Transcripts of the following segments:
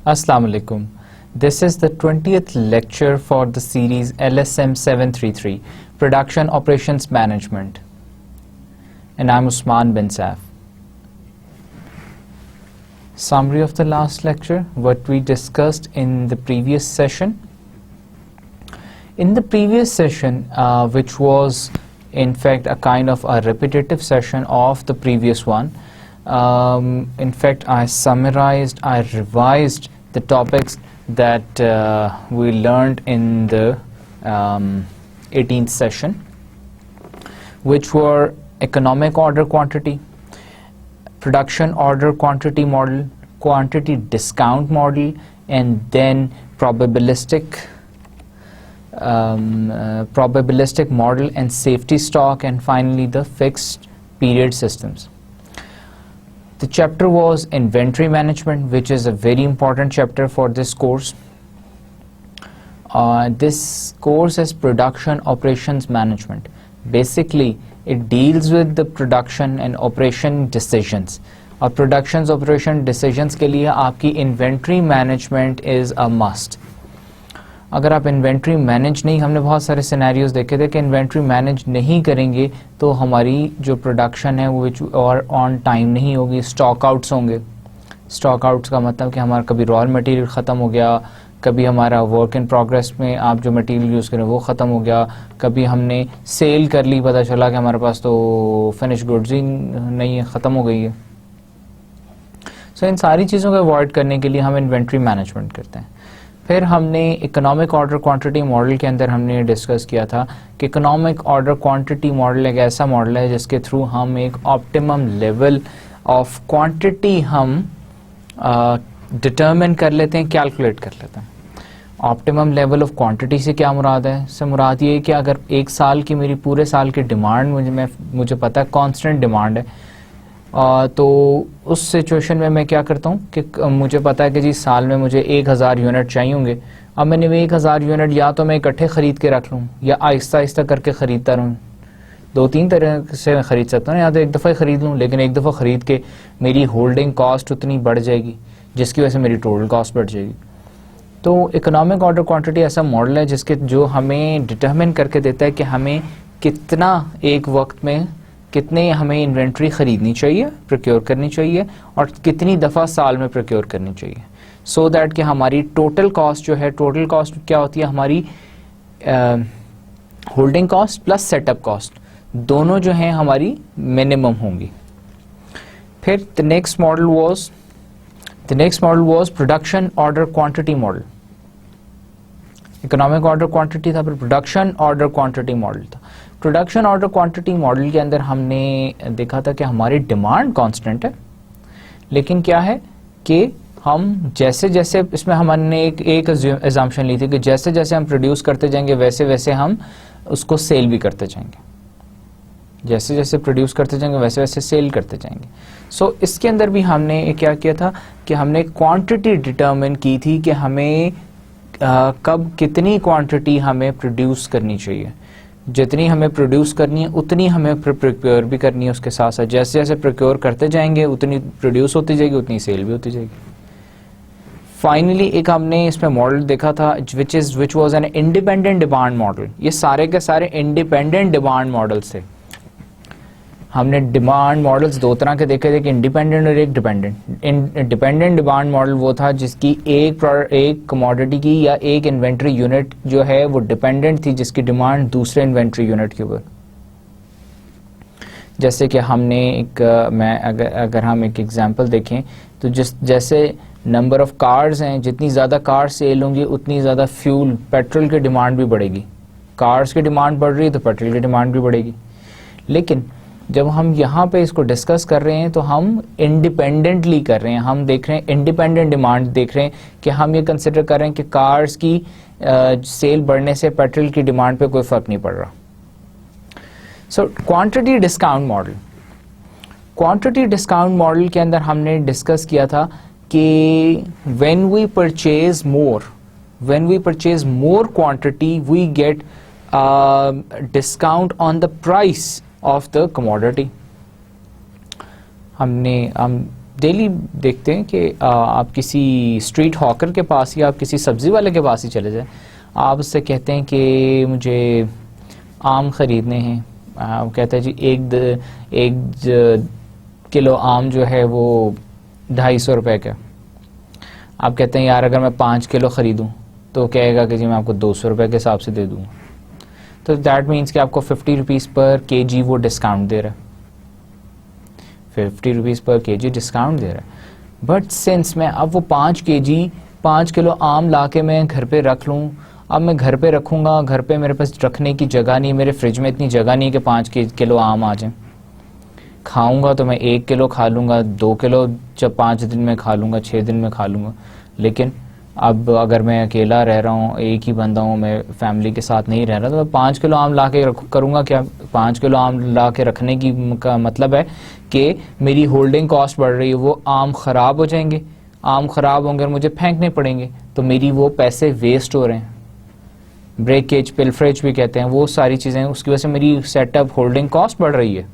Assalamu alaikum. This is the 20th lecture for the series LSM 733, Production Operations Management. And I'm Usman bin Saif. Summary of the last lecture, what we discussed in the previous session. In the previous session, which was in fact a kind of a repetitive session of the previous one, in fact I summarized, I revised the topics that we learned in the 18th session, which were economic order quantity, production order quantity model, quantity discount model, and then probabilistic model and safety stock, and finally the fixed period systems. The chapter was inventory management, which is a very important chapter for this course. This course is production operations management. Basically, it deals with the production and operation decisions. और productions operation decisions के लिए आपकी inventory management is a must. अगर आप inventory manage नहीं, हमने बहुत सारे सिनेरियोज देखे थे कि इन्वेंट्री मैनेज नहीं करेंगे तो हमारी जो प्रोडक्शन है वो और ऑन टाइम नहीं होगी, स्टॉक आउट्स होंगे. स्टॉक आउट्स का मतलब कि हमारा कभी रॉ मटेरियल ख़त्म हो गया, कभी हमारा वर्क इन प्रोग्रेस में आप जो मटेरियल यूज़ करें वो ख़त्म हो गया, कभी हमने सेल कर ली, पता चला कि हमारे पास तो फिनिश गुड्स ही नहीं है, ख़त्म हो गई है. सो इन सारी चीज़ों को अवॉइड करने के लिए हम इन्वेंट्री मैनेजमेंट करते हैं. फिर हमने इकोनॉमिक ऑर्डर क्वांटिटी मॉडल के अंदर हमने डिस्कस किया था कि इकोनॉमिक ऑर्डर क्वांटिटी मॉडल एक ऐसा मॉडल है जिसके थ्रू हम एक ऑप्टिमम लेवल ऑफ क्वांटिटी हम डिटरमिन कर लेते हैं, कैलकुलेट कर लेते हैं. ऑप्टिमम लेवल ऑफ क्वांटिटी से क्या मुराद है? इससे मुराद ये है कि अगर एक साल की मेरी पूरे साल की डिमांड मुझे पता है कांस्टेंट डिमांड है, तो उस सिचुएशन में मैं क्या करता हूँ कि मुझे पता है कि जी साल में मुझे 1000 यूनिट चाहिए होंगे. अब मैंने 1000 यूनिट या तो मैं इकट्ठे ख़रीद के रख लूँ या आहिस्ता आहिस्ता करके ख़रीदता रहूँ. 2-3 तरह से मैं ख़रीद सकता हूँ, या तो एक दफ़ा ही ख़रीद लूँ, लेकिन एक दफ़ा ख़रीद के मेरी होल्डिंग कॉस्ट उतनी बढ़ जाएगी जिसकी वजह से मेरी टोटल कॉस्ट बढ़ जाएगी. तो इकोनॉमिक ऑर्डर क्वांटिटी ऐसा मॉडल है जिसके जो हमें डिटरमिन करके देता है कि हमें कितना एक वक्त में कितने हमें इन्वेंट्री ख़रीदनी चाहिए, प्रोक्योर करनी चाहिए, और कितनी दफ़ा साल में प्रोक्योर करनी चाहिए, सो दैट कि हमारी टोटल कॉस्ट जो है, टोटल कॉस्ट क्या होती है हमारी holding cost plus setup cost, दोनों जो हैं हमारी मिनिमम होंगी. फिर the next model was production order quantity model. Economic order quantity था, फिर प्रोडक्शन ऑर्डर क्वांटिटी मॉडल था. प्रोडक्शन ऑर्डर क्वांटिटी मॉडल के अंदर हमने देखा था कि हमारी डिमांड कांस्टेंट है, लेकिन क्या है कि हम जैसे जैसे इसमें हमने एक अजम्पशन ली थी कि जैसे जैसे हम प्रोड्यूस करते जाएंगे वैसे वैसे हम उसको सेल भी करते जाएंगे, जैसे जैसे प्रोड्यूस करते जाएंगे वैसे वैसे सेल करते जाएंगे. सो इसके अंदर भी हमने क्या किया था कि हमने क्वांटिटी डिटरमिन की थी कि हमें कब कितनी क्वांटिटी हमें प्रोड्यूस करनी चाहिए. जितनी हमें प्रोड्यूस करनी है उतनी हमें प्रोक्योर भी करनी है. उसके साथ साथ जैसे जैसे प्रोक्योर करते जाएंगे उतनी प्रोड्यूस होती जाएगी, उतनी सेल भी होती जाएगी. फाइनली एक हमने इसमें मॉडल देखा था which was an independent demand model. ये सारे के सारे इंडिपेंडेंट डिमांड मॉडल्स थे. हमने डिमांड मॉडल्स दो तरह के देखे थे, कि इंडिपेंडेंट और एक डिपेंडेंट. डिपेंडेंट डिमांड मॉडल वो था जिसकी एक कमोडिटी की या एक इन्वेंट्री यूनिट जो है वो डिपेंडेंट थी, जिसकी डिमांड दूसरे इन्वेंट्री यूनिट के ऊपर. जैसे कि हमने अगर हम एक एग्जांपल देखें तो जैसे नंबर ऑफ कार्स हैं, जितनी ज़्यादा कार सेल होंगी उतनी ज़्यादा फ्यूल पेट्रोल की डिमांड भी बढ़ेगी. कार्स की डिमांड बढ़ रही है तो पेट्रोल की डिमांड भी बढ़ेगी. लेकिन जब हम यहाँ पे इसको डिस्कस कर रहे हैं तो हम इंडिपेंडेंटली कर रहे हैं, हम देख रहे हैं इंडिपेंडेंट डिमांड देख रहे हैं कि हम ये कंसिडर कर रहे हैं कि कार्स की सेल बढ़ने से पेट्रोल की डिमांड पे कोई फ़र्क नहीं पड़ रहा. So quantity discount model. Quantity discount model के अंदर हमने डिस्कस किया था कि when we purchase more quantity we get discount on the price of the commodity. हम डेली देखते हैं कि आप किसी स्ट्रीट हॉकर के पास या आप किसी सब्ज़ी वाले के पास ही चले जाएं, आप उससे कहते हैं कि मुझे आम ख़रीदने हैं। वो कहता है जी एक किलो आम जो है वो 250 रुपए का। आप कहते हैं यार अगर मैं 5 किलो ख़रीदूँ तो कहेगा कि जी मैं आपको 200 रुपये के हिसाब से दे दूँगा। तो दैट मीन्स कि आपको 50 रुपीज़ पर केजी वो डिस्काउंट दे रहा है, 50 रुपीज़ पर केजी डिस्काउंट दे रहा है। बट सिंस मैं अब वो 5 किलो आम ला के मैं घर पे रख लूँ, अब मैं घर पे रखूँगा, घर पे मेरे पास रखने की जगह नहीं, मेरे फ्रिज में इतनी जगह नहीं कि 5 किलो आम आ जाएं। खाऊंगा तो मैं 1 किलो खा लूँगा, 2 किलो जब 5 दिन में खा लूँगा, 6 दिन में खा लूँगा। लेकिन अब अगर मैं अकेला रह रहा हूँ, एक ही बंदा हूँ, मैं फैमिली के साथ नहीं रह रहा, तो मैं 5 किलो आम ला के करूँगा क्या? 5 किलो आम ला के रखने की का मतलब है कि मेरी होल्डिंग कॉस्ट बढ़ रही है, वो आम ख़राब हो जाएंगे, आम ख़राब होंगे और मुझे फेंकने पड़ेंगे, तो मेरी वो पैसे वेस्ट हो रहे हैं। ब्रेकेज, पिलफ्रेज भी कहते हैं, वो सारी चीज़ें, उसकी वजह से मेरी सेटअप होल्डिंग कॉस्ट बढ़ रही है।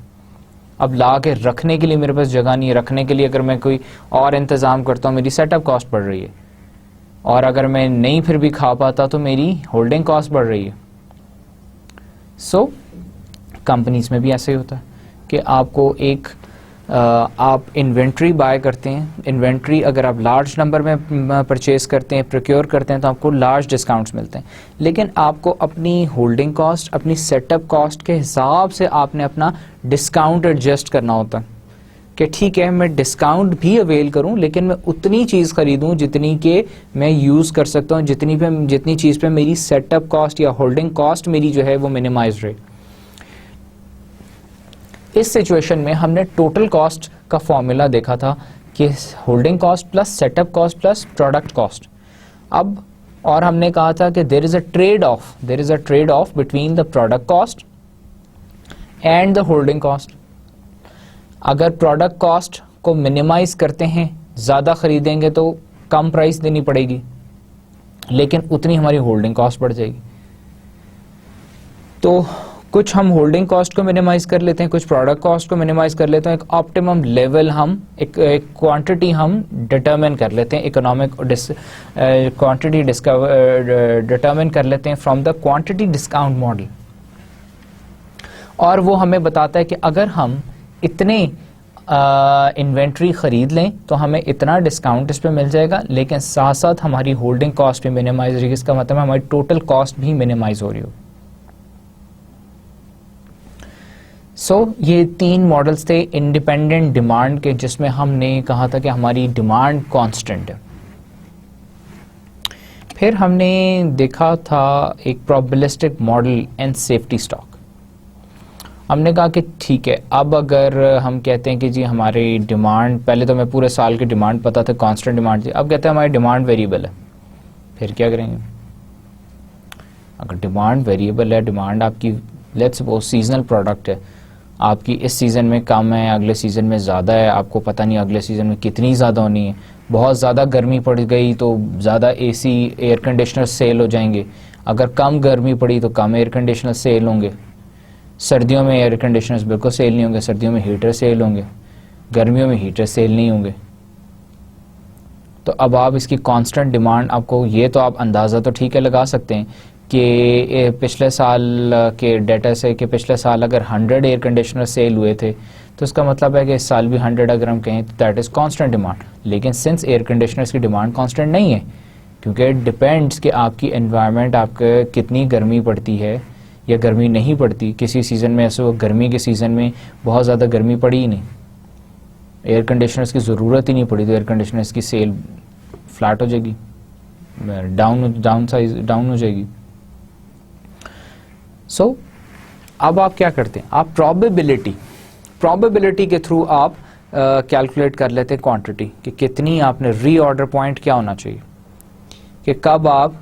अब ला के रखने के लिए मेरे पास जगह नहीं है, रखने के लिए अगर मैं कोई और इंतज़ाम करता हूँ मेरी सेटअप कॉस्ट बढ़ रही है, और अगर मैं नहीं फिर भी खा पाता तो मेरी होल्डिंग कॉस्ट बढ़ रही है। सो कंपनीज में भी ऐसे ही होता है कि आपको आप इन्वेंट्री बाय करते हैं। इन्वेंट्री अगर आप लार्ज नंबर में परचेज करते हैं, प्रोक्योर करते हैं, तो आपको लार्ज डिस्काउंट्स मिलते हैं। लेकिन आपको अपनी होल्डिंग कॉस्ट, अपनी सेटअप कॉस्ट के हिसाब से आपने अपना डिस्काउंट एडजस्ट करना होता है कि ठीक है मैं डिस्काउंट भी अवेल करूं, लेकिन मैं उतनी चीज़ खरीदूं जितनी के मैं यूज़ कर सकता हूं, जितनी चीज़ पे मेरी सेटअप कॉस्ट या होल्डिंग कॉस्ट मेरी जो है वो मिनिमाइज रहे। इस सिचुएशन में हमने टोटल कॉस्ट का फॉर्मूला देखा था कि holding cost plus setup cost plus product cost. अब और हमने कहा था कि there is a trade off between the product cost and the holding cost. अगर प्रोडक्ट कॉस्ट को मिनिमाइज करते हैं, ज़्यादा खरीदेंगे तो कम प्राइस देनी पड़ेगी, लेकिन उतनी हमारी होल्डिंग कॉस्ट बढ़ जाएगी। तो कुछ हम होल्डिंग कॉस्ट को मिनिमाइज कर लेते हैं, कुछ प्रोडक्ट कॉस्ट को मिनिमाइज कर लेते हैं, एक ऑप्टिमम लेवल हम एक क्वांटिटी हम डिटरमिन कर लेते हैं, इकोनॉमिक क्वांटिटी डिटरमिन कर लेते हैं from the quantity discount model. और वो हमें बताता है कि अगर हम इतने इन्वेंट्री खरीद लें तो हमें इतना डिस्काउंट इस पे मिल जाएगा, लेकिन साथ साथ हमारी होल्डिंग कॉस्ट भी मिनिमाइज होगी। इसका मतलब हमारी टोटल कॉस्ट भी मिनिमाइज हो रही हो। ये 3 मॉडल्स थे इंडिपेंडेंट डिमांड के, जिसमें हमने कहा था कि हमारी डिमांड कांस्टेंट है। फिर हमने देखा था एक probabilistic model and safety stock. हमने कहा कि ठीक है, अब अगर हम कहते हैं कि जी हमारी डिमांड, पहले तो हमें पूरे साल की डिमांड पता था, कांस्टेंट डिमांड थी, अब कहते हैं हमारी डिमांड वेरिएबल है, फिर क्या करेंगे? अगर डिमांड वेरिएबल है, डिमांड आपकी लेट्स सपोज सीजनल प्रोडक्ट है, आपकी इस सीज़न में कम है, अगले सीज़न में ज़्यादा है, आपको पता नहीं अगले सीज़न में कितनी ज़्यादा होनी है। बहुत ज़्यादा गर्मी पड़ गई तो ज़्यादा एसी एयर कंडीशनर सेल हो जाएंगे, अगर कम गर्मी पड़ी तो कम एयर कंडीशनर सेल होंगे। सर्दियों में एयर कंडीशनर्स बिल्कुल सेल नहीं होंगे, सर्दियों में हीटर सेल होंगे, गर्मियों में हीटर सेल नहीं होंगे। तो अब आप इसकी कांस्टेंट डिमांड, आपको ये तो आप अंदाज़ा तो ठीक है लगा सकते हैं कि पिछले साल के डेटा से कि पिछले साल अगर 100 एयर कंडीशनर सेल हुए थे तो इसका मतलब है कि इस साल भी 100 अगर हम कहें तो दैट इज़ कांस्टेंट डिमांड। लेकिन सिंस एयर कंडीशनर्स की डिमांड कांस्टेंट नहीं है, क्योंकि डिपेंड्स कि आपकी एनवायरनमेंट, आपके कितनी गर्मी पड़ती है या गर्मी नहीं पड़ती। किसी सीज़न में ऐसे वो गर्मी के सीज़न में बहुत ज़्यादा गर्मी पड़ी ही नहीं, एयर कंडीशनर्स की ज़रूरत ही नहीं पड़ी, तो एयर कंडीशनर्स की सेल फ्लैट हो जाएगी, डाउन हो जाएगी। अब आप क्या करते हैं? आप प्रोबेबिलिटी के थ्रू आप कैलकुलेट कर लेते हैं क्वांटिटी कि कितनी आपने रीऑर्डर पॉइंट क्या होना चाहिए कि कब आप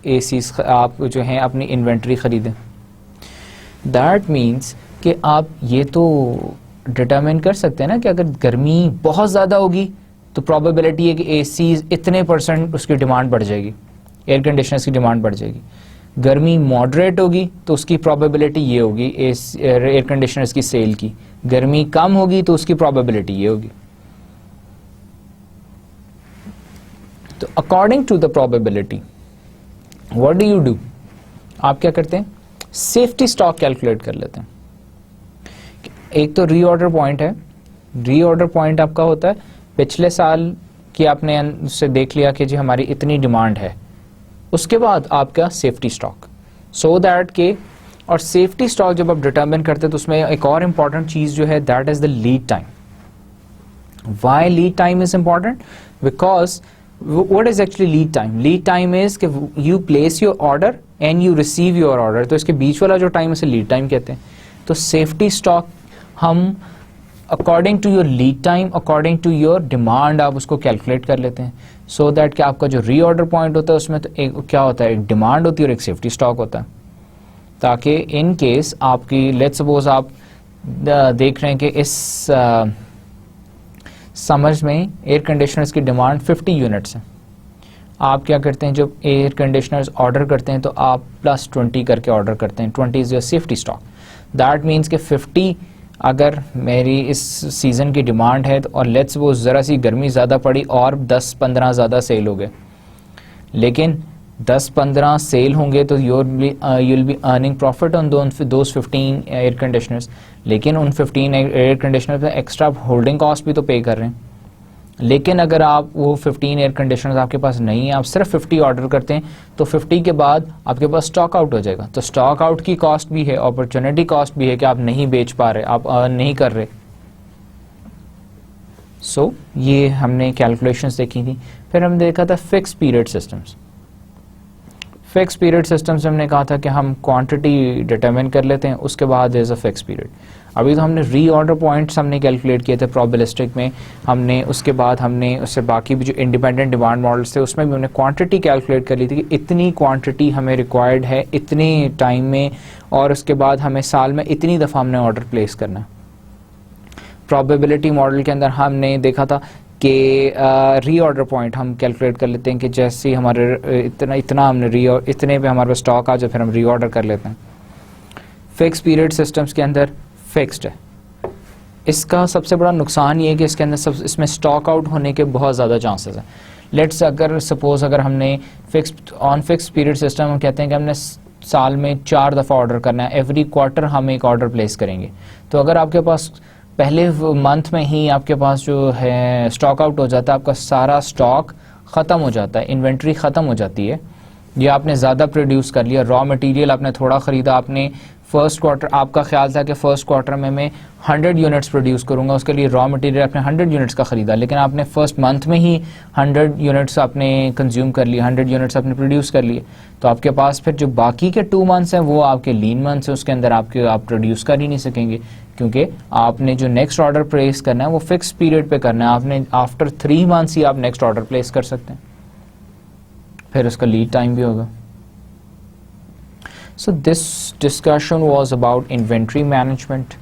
एसीज आप जो हैं अपनी इन्वेंट्री खरीदें। दैट मीन्स कि आप ये तो डिटरमिन कर सकते हैं ना कि अगर गर्मी बहुत ज़्यादा होगी तो प्रोबेबिलिटी है कि एसीज इतने % उसकी डिमांड बढ़ जाएगी, एयर कंडीशनर्स की डिमांड बढ़ जाएगी। गर्मी मॉडरेट होगी तो उसकी प्रोबेबिलिटी ये होगी एयर कंडीशनर्स की सेल की, गर्मी कम होगी तो उसकी प्रोबेबिलिटी ये होगी। तो according to the probability what do you do, आप क्या करते हैं, सेफ्टी स्टॉक कैलकुलेट कर लेते हैं। एक तो रीऑर्डर पॉइंट है, रीऑर्डर पॉइंट आपका होता है पिछले साल की आपने उससे देख लिया कि जी हमारी इतनी डिमांड है, उसके बाद आपका सेफ्टी स्टॉक, सो दैट के, और सेफ्टी स्टॉक जब आप डिटरमिन करते हैं तो उसमें एक और इंपॉर्टेंट चीज जो है that is the lead time. Why lead time is important, because what is actually lead time, lead time is कि you place your order and you receive your order, तो इसके बीच वाला जो टाइम इसे लीड टाइम कहते हैं। तो safety stock हम according to your lead time, according to your demand आप उसको कैलकुलेट कर लेते हैं, सो दैट कि आपका जो रीऑर्डर पॉइंट होता है उसमें तो एक क्या होता है, एक डिमांड होती है और एक सेफ्टी स्टॉक होता है, ताकि इन केस आपकी लेट्स सपोज आप देख रहे हैं कि इस समर्स में एयर कंडीशनर्स की डिमांड 50 यूनिट्स है, आप क्या करते हैं जब एयर कंडीशनर्स ऑर्डर करते हैं तो आप +20 करके ऑर्डर करते हैं, 20 is your safety stock. That means कि 50 अगर मेरी इस सीज़न की डिमांड है तो, और लेट्स वो ज़रा सी गर्मी ज़्यादा पड़ी और 10-15 ज़्यादा सेल हो गए, लेकिन 10-15 सेल होंगे तो you will be earning profit on those 15 air conditioners, लेकिन उन 15 एयर कंडीशनर पे एक्स्ट्रा होल्डिंग कॉस्ट भी तो पे कर रहे हैं। लेकिन अगर आप वो 15 एयर कंडीशनर्स आपके पास नहीं है, आप सिर्फ 50 ऑर्डर करते हैं, तो 50 के बाद आपके पास स्टॉक आउट हो जाएगा, तो स्टॉक आउट की कॉस्ट भी है, अपॉर्चुनिटी कॉस्ट भी है कि आप नहीं बेच पा रहे, आप अर्न नहीं कर रहे। सो ये हमने कैलकुलेशंस देखी थी। फिर हमने देखा था fix period systems. Fix period systems हमने कहा था कि हम क्वांटिटी डिटरमिन कर लेते हैं, उसके बाद इज अ फिक्स पीरियड। अभी तो हमने रीऑर्डर पॉइंट्स हमने कैलकुलेट किए थे प्रोबेबिलिस्टिक में, हमने उसके बाद हमने उससे बाकी भी जो इंडिपेंडेंट डिमांड मॉडल्स थे उसमें भी हमने क्वांटिटी कैलकुलेट कर ली थी कि इतनी क्वांटिटी हमें रिक्वायर्ड है इतने टाइम में, और उसके बाद हमें साल में इतनी दफ़ा हमने ऑर्डर प्लेस करना है। प्रोबेबिलिटी मॉडल के अंदर हमने देखा था कि रीऑर्डर पॉइंट हम कैलकुलेट कर लेते हैं कि जैसे हमारे इतना हमने इतने पे हमारे पास स्टॉक आ जाए फिर हम रीऑर्डर कर लेते हैं। फिक्स पीरियड सिस्टम्स के अंदर फिक्स्ड है। इसका सबसे बड़ा नुकसान ये है कि इसके अंदर इसमें स्टॉक आउट होने के बहुत ज़्यादा चांसेस हैं। लेट्स अगर सपोज अगर हमने फिक्स पीरियड सिस्टम हम कहते हैं कि हमने साल में 4 दफ़ा ऑर्डर करना है, एवरी क्वार्टर हम एक ऑर्डर प्लेस करेंगे, तो अगर आपके पास पहले मंथ में ही आपके पास जो है स्टॉक आउट हो जाता है, आपका सारा स्टॉक ख़त्म हो जाता है, इन्वेंट्री ख़त्म हो जाती है, या आपने ज़्यादा प्रोड्यूस कर लिया, रॉ मटेरियल आपने थोड़ा ख़रीदा, आपने फर्स्ट क्वार्टर आपका ख्याल था कि फर्स्ट क्वार्टर में मैं 100 यूनिट्स प्रोड्यूस करूंगा, उसके लिए रॉ मटेरियल आपने 100 यूनिट्स का ख़रीदा, लेकिन आपने फर्स्ट मंथ में ही 100 यूनिट्स आपने कंज्यूम कर लिए, 100 यूनिट्स आपने प्रोड्यूस कर लिए, तो आपके पास फिर जो बाकी के 2 मंथ्स हैं वो आपके लीन मंथ्स हैं, उसके अंदर आप प्रोड्यूस कर ही नहीं सकेंगे, क्योंकि आपने जो नेक्स्ट ऑर्डर प्लेस करना है वो फिक्स पीरियड पे करना है, आपने आफ्टर 3 मंथ्स ही आप नेक्स्ट ऑर्डर प्लेस कर सकते हैं, फिर उसका लीड टाइम भी होगा। So this discussion was about inventory management,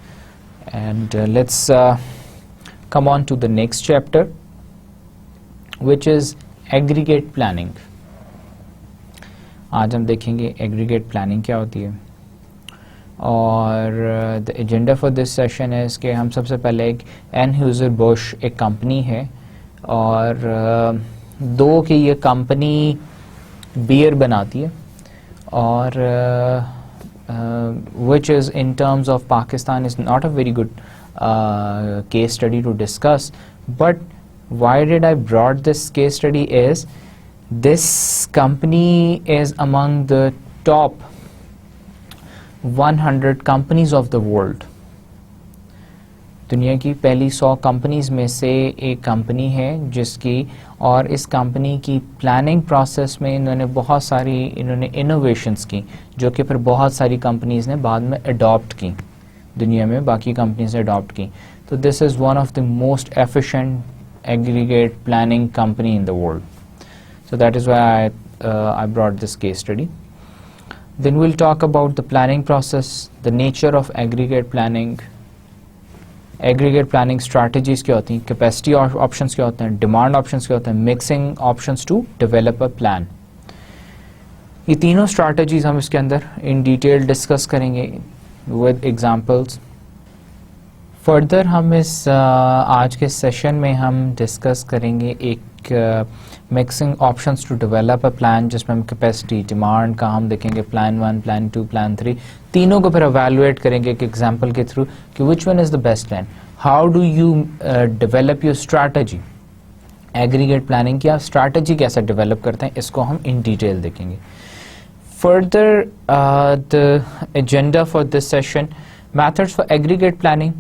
and let's come on to the next chapter, which is aggregate planning. आज हम देखेंगे aggregate planning क्या होती है, और the agenda for this session is कि हम सबसे पहले एक Anheuser-Busch एक कंपनी है, और दो कि ये कंपनी बियर बनाती है, और which is in terms of Pakistan is not a very good case study to discuss, but why did I brought this case study is this company is among the top 100 companies of the world. दुनिया की पहली 100 companies में से एक company है जिसकी, और इस कंपनी की प्लानिंग प्रोसेस में इन्होंने बहुत सारी इनोवेशंस की जो कि फिर बहुत सारी कंपनीज ने बाद में अडॉप्ट की, दुनिया में बाकी कंपनीज ने अडॉप्ट की। तो this is one of the most efficient aggregate planning company in the world, so that is why I brought this case study. Then we'll talk about the planning process, the nature of aggregate planning, aggregate planning strategies क्या होती हैं, capacity options क्या होते हैं, demand options क्या होते हैं, mixing options to develop a plan. ये तीनों स्ट्रैटेजीज हम इसके अंदर इन डिटेल डिस्कस करेंगे विद एग्जांपल्स। फर्दर हम इस आज के सेशन में हम डिस्कस करेंगे एक mixing options to develop a plan, जिसमें हम कैपेसिटी, डिमांड का हम देखेंगे, प्लान 1, प्लान 2, प्लान 3, तीनों को फिर एवेलुएट करेंगे एक एग्जांपल के थ्रू कि which one is the best plan, how do you develop your strategy. Aggregate planning की आप स्ट्रैटेजी कैसे डेवलप करते हैं, इसको हम इन डिटेल देखेंगे। Further the agenda for this session, methods for aggregate planning,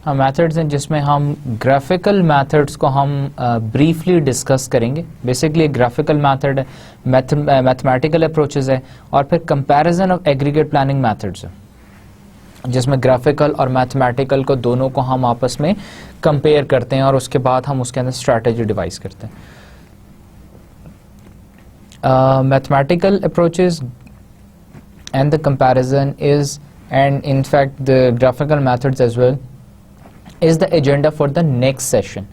methods हैं जिसमें हम ग्राफिकल मेथड्स को हम ब्रीफली डिस्कस करेंगे। बेसिकली ग्राफिकल मेथड है, मैथमेटिकल अप्रोचेस है, और फिर comparison of aggregate planning methods है, जिसमें ग्राफिकल और मैथमेटिकल को दोनों को हम आपस में कंपेयर करते हैं और उसके बाद हम उसके अंदर स्ट्रैटेजी डिवाइस करते हैं। Mathematical approaches and the comparison is, and in fact the graphical methods as well, is the agenda for the next session.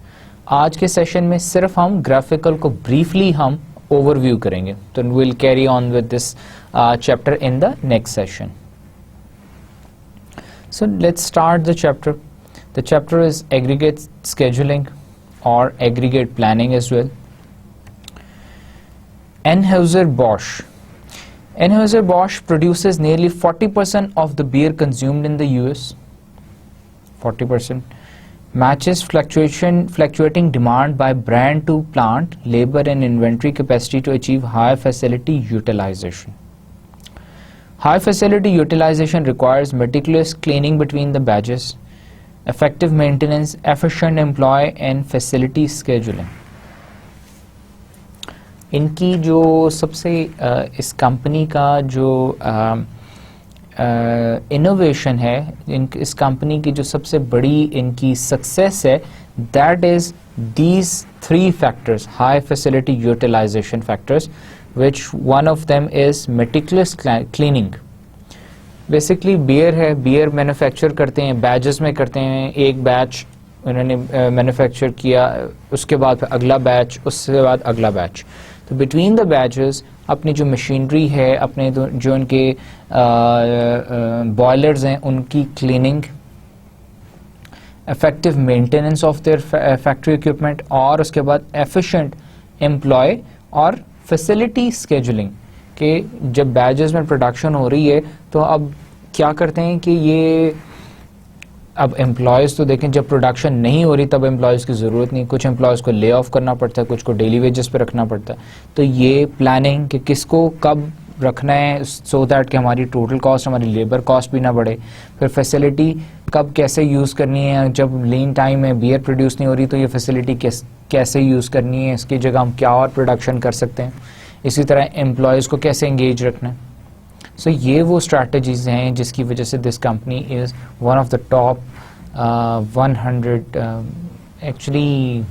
आज के सेशन में सिर्फ हम ग्राफिकल को ब्रीफली हम ओवरव्यू करेंगे, तो will carry on with this chapter in the next session. So let's start the chapter. The chapter is aggregate scheduling or aggregate planning as well. Anheuser-Busch. Anheuser-Busch produces nearly 40% of the beer consumed in the US. 40%. Matches fluctuating demand by brand to plant, labor and inventory capacity to achieve high facility utilization. High facility utilization requires meticulous cleaning between the batches, effective maintenance, efficient employee and facility scheduling. इनकी जो सबसे इस company का जो innovation है, इस company की जो सबसे बड़ी इनकी सक्सेस है, that is these 3 factors, high facility utilization factors, which one of them is meticulous cleaning. Basically beer है, बियर मैन्युफैक्चर करते हैं, बैचेस में करते हैं, एक बैच उन्होंने मैन्युफैक्चर किया, उसके बाद फिर अगला बैच, उसके बाद अगला बैच, तो बिटवीन द बैचेस अपनी जो मशीनरी है, अपने जो उनके बॉयलर्स हैं, उनकी cleaning, effective maintenance of their factory equipment, और उसके बाद एफिशिएंट एम्प्लॉय और फैसिलिटी स्केजुलिंग कि जब बैचेस में प्रोडक्शन हो रही है तो अब क्या करते हैं कि ये अब एम्प्लॉयज़ तो देखें, जब प्रोडक्शन नहीं हो रही तब एम्प्लॉयज़ की ज़रूरत नहीं, कुछ एम्प्लॉयज़ को ले ऑफ करना पड़ता है, कुछ को डेली वेजेस पे रखना पड़ता है, तो ये प्लानिंग कि किसको कब रखना है सो दैट कि हमारी टोटल कॉस्ट, हमारी लेबर कॉस्ट भी ना बढ़े, फिर फैसिलिटी कब कैसे यूज़ करनी है, जब लीन टाइम में बियर प्रोड्यूस नहीं हो रही तो ये फैसिलिटी कैसे यूज़ करनी है, इसकी जगह हम क्या और प्रोडक्शन कर सकते हैं, इसी तरह एम्प्लॉयज़ को कैसे एंगेज रखना है। सो ये वो स्ट्रैटेजीज हैं जिसकी वजह से this company is one of the top 100 actually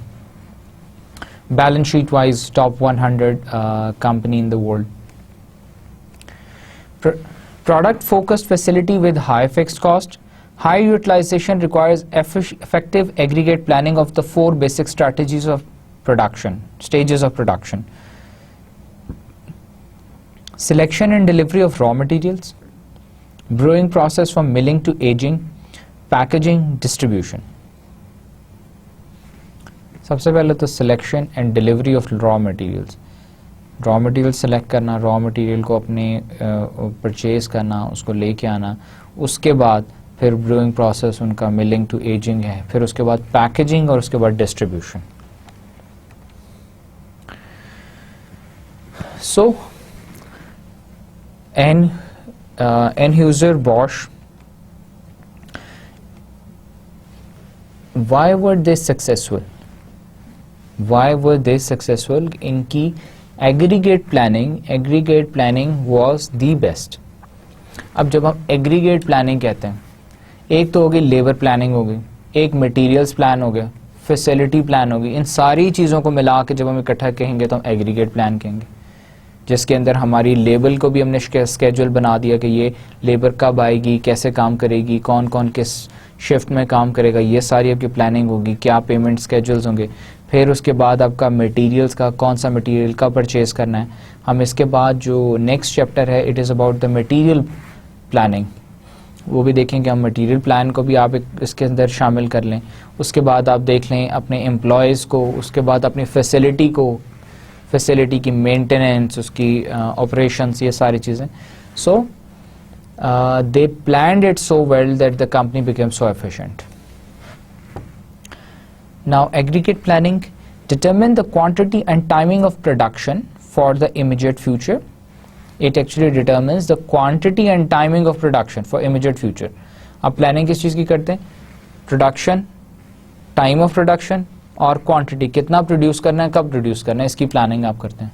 balance sheet wise top 100 company in the world. Product focused facility with high fixed cost. High utilization requires effective aggregate planning of the 4 basic strategies of production, stages of production. Selection and delivery of raw materials, brewing process from milling to aging, packaging, distribution. सबसे पहले तो selection and delivery of raw materials. Raw material select करना, raw material को अपने purchase करना, उसको लेके आना, उसके बाद फिर ब्रूइंग प्रोसेस उनका मिलिंग टू एजिंग है, फिर उसके बाद पैकेजिंग और उसके बाद distribution. So Anheuser-Busch, why were they successful? Why were they successful? इनकी aggregate planning was the best. अब जब हम एग्रीगेट प्लानिंग कहते हैं, एक तो हो गई लेबर प्लानिंग हो गई, एक मटेरियल्स प्लान हो गया, फैसिलिटी प्लान हो गई, इन सारी चीज़ों को मिला के जब हम इकट्ठा कहेंगे तो हम एग्रीगेट प्लान कहेंगे, जिसके अंदर हमारी लेबर को भी हमने स्केड्यूल बना दिया कि ये लेबर कब आएगी, कैसे काम करेगी, कौन कौन किस शिफ्ट में काम करेगा, ये सारी आपकी प्लानिंग होगी, क्या पेमेंट स्केड्यूल्स होंगे, फिर उसके बाद आपका मटेरियल्स का कौन सा मटेरियल का परचेज करना है। हम इसके बाद जो नेक्स्ट चैप्टर है it is about the material planning, वो भी देखें कि हम मटेरियल प्लान को भी आप इसके अंदर शामिल कर लें। उसके बाद आप देख लें अपने एम्प्लॉयज़ को, उसके बाद अपनी फैसिलिटी को, फैसिलिटी की मेंटेनेंस, उसकी ऑपरेशंस, ये सारी चीज़ें। So they planned it so well that the company became so efficient. Now aggregate planning determine the quantity and timing of production for the immediate future. It actually determines the quantity and timing of production for immediate future. आप planning किस चीज़ की करते हैं? Production, time of production और quantity, कितना produce करना है, कब प्रोड्यूस करना है, इसकी प्लानिंग आप करते हैं।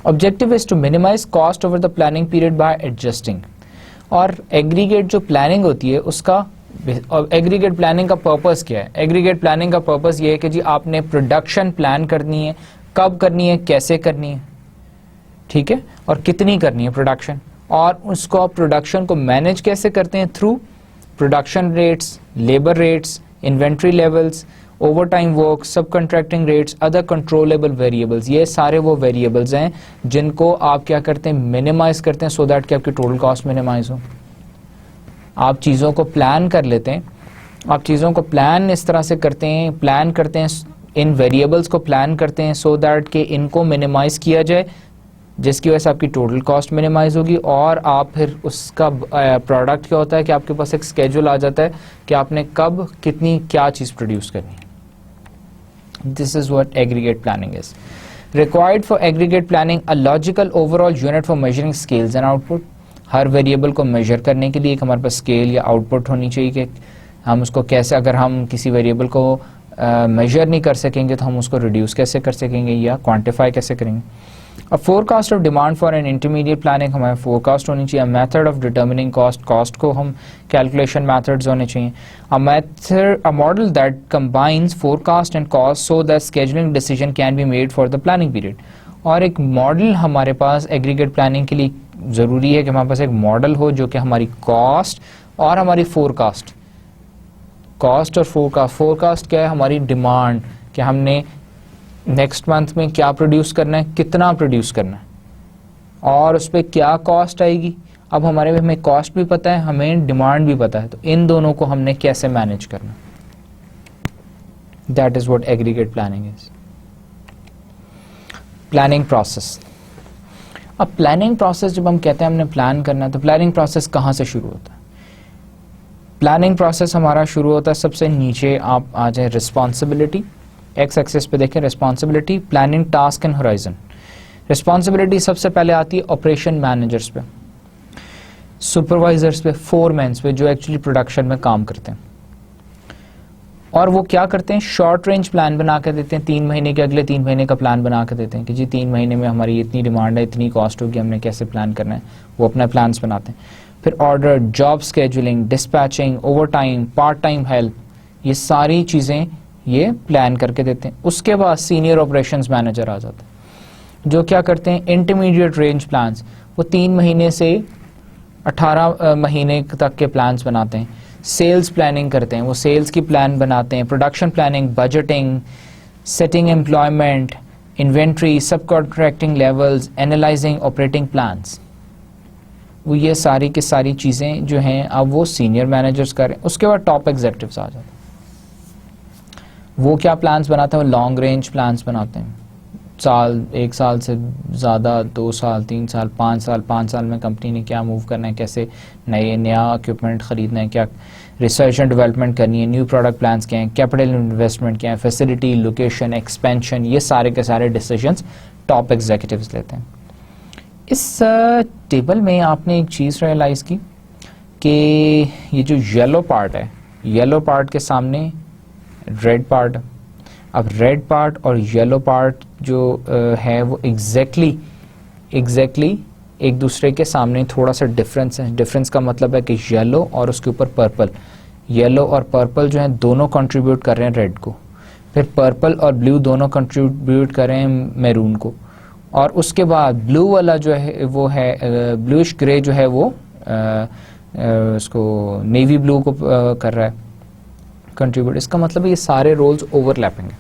Objective is to minimize cost over the planning period by adjusting. और एग्रीगेट जो प्लानिंग होती है उसका, एग्रीगेट प्लानिंग का पर्पस क्या है? एग्रीगेट प्लानिंग का पर्पस ये है कि जी आपने प्रोडक्शन प्लान करनी है, कब करनी है, कैसे करनी है, ठीक है, और कितनी करनी है प्रोडक्शन, और उसको आप प्रोडक्शन को मैनेज कैसे करते हैं? Through production rates, labour rates, inventory levels, overtime work, subcontracting rates, other controllable variables. ये सारे वो वेरिएबल्स हैं जिनको आप क्या करते हैं? मिनिमाइज करते हैं, सो दैट कि आपकी टोटल कॉस्ट मिनिमाइज हो। आप चीज़ों को प्लान कर लेते हैं, आप चीज़ों को प्लान इस तरह से करते हैं, प्लान करते हैं, इन वेरिएबल्स को प्लान करते हैं सो दैट कि इनको मिनिमाइज किया जाए, जिसकी वजह से आपकी टोटल कॉस्ट मिनिमाइज होगी। और आप फिर उसका प्रोडक्ट क्या होता है कि आपके पास एक स्केड्यूल आ जाता है कि आपने कब कितनी क्या चीज़ प्रोड्यूस करनी है। This is what aggregate planning is. Required for aggregate planning a logical overall unit for measuring scales and output. Her variable को मेजर करने के लिए एक हमारे पास स्केल या आउटपुट होनी चाहिए कि हम उसको कैसे, अगर हम किसी वेरिएबल को मेजर नहीं कर सकेंगे तो हम उसको रिड्यूस कैसे कर सकेंगे या क्वांटिफाई कैसे करेंगे। A forecast of demand for an intermediate planning, हमारे फोरकास्ट होनी चाहिए। Method of determining cost, cost को हम कैलकुलेशन मेथड्स होने चाहिए। A model that combines forecast and cost so that scheduling decision can be made for the planning period. और एक model हमारे पास एग्रीगेट प्लानिंग के लिए ज़रूरी है कि हमारे पास एक मॉडल हो जो कि हमारी कॉस्ट और हमारी फोरकास्ट, कॉस्ट और फोरकास्ट, फोरकास्ट क्या है? हमारी डिमांड, कि हमने नेक्स्ट मंथ में क्या प्रोड्यूस करना है, कितना प्रोड्यूस करना है, और उस पर क्या कॉस्ट आएगी। अब हमारे हमें कॉस्ट भी पता है, हमें डिमांड भी पता है, तो इन दोनों को हमने कैसे मैनेज करना। That is what aggregate planning is. Planning process. अब प्लानिंग प्रोसेस जब हम कहते हैं हमने प्लान करना है, तो प्लानिंग प्रोसेस कहाँ से शुरू होता है? प्लानिंग प्रोसेस हमारा शुरू होता है सबसे नीचे, आप आ जाए रिस्पॉन्सिबिलिटी, एक्स एक्सिस पे देखें responsibility, planning, task and horizon. Responsibility सबसे पहले आती है ऑपरेशन मैनेजर्स पे, सुपरवाइजर्स पे, फोरमैन्स पे, जो एक्चुअली प्रोडक्शन में काम करते हैं। और वो क्या करते हैं? शॉर्ट रेंज प्लान बना के देते हैं, 3 महीने के, अगले 3 महीने का प्लान बना के देते हैं कि जी 3 महीने में हमारी इतनी डिमांड है, इतनी कॉस्ट होगी, हमने कैसे प्लान करना है, वो अपना प्लान्स बनाते हैं। फिर order, job scheduling, dispatching, over time, part time help, ये सारी चीज़ें ये प्लान करके देते हैं। उसके बाद सीनियर ऑपरेशंस मैनेजर आ जाते हैं जो क्या करते हैं? इंटरमीडिएट रेंज प्लान्स, वो 3 महीने से 18 महीने तक के प्लान्स बनाते हैं। सेल्स प्लानिंग करते हैं, वो सेल्स की प्लान बनाते हैं। Production planning, budgeting, setting employment, inventory, subcontracting levels, analyzing operating plans, वो ये सारी की सारी चीज़ें जो हैं अब वो सीनियर मैनेजर्स करें। उसके बाद टॉप एग्जीक्यूटिव्स आ जाते हैं, वो क्या प्लान्स बनाते हैं? वो लॉन्ग रेंज प्लान्स बनाते हैं, साल, 1 साल से ज़्यादा, 2 साल, 3 साल, 5 साल, 5 साल में कंपनी ने क्या मूव करना है, कैसे नया इक्विपमेंट ख़रीदना है, क्या रिसर्च एंड डेवलपमेंट करनी है, न्यू प्रोडक्ट प्लान्स क्या हैं, कैपिटल इन्वेस्टमेंट क्या है, फैसिलिटी, लोकेशन, एक्सपेंशन, ये सारे के सारे डिसीजंस टॉप एग्जीक्यूटिव्स लेते हैं। इस टेबल में आपने एक चीज़ रियलाइज़ की कि ये जो येलो पार्ट है, येलो पार्ट के सामने रेड पार्ट। अब रेड पार्ट और येलो पार्ट जो है वो एग्जैक्टली एक दूसरे के सामने थोड़ा सा डिफरेंस है। डिफरेंस का मतलब है कि येलो और उसके ऊपर पर्पल, येलो और पर्पल जो है दोनों कंट्रीब्यूट कर रहे हैं रेड को, फिर पर्पल और ब्लू दोनों कंट्रीब्यूट कर रहे हैं मैरून को, और उसके बाद ब्लू वाला जो है वो है ब्लूइश ग्रे जो है वो उसको नेवी ब्लू को कर रहा है कंट्रीब्यूट। इसका मतलब ये सारे रोल्स ओवरलैपिंग है।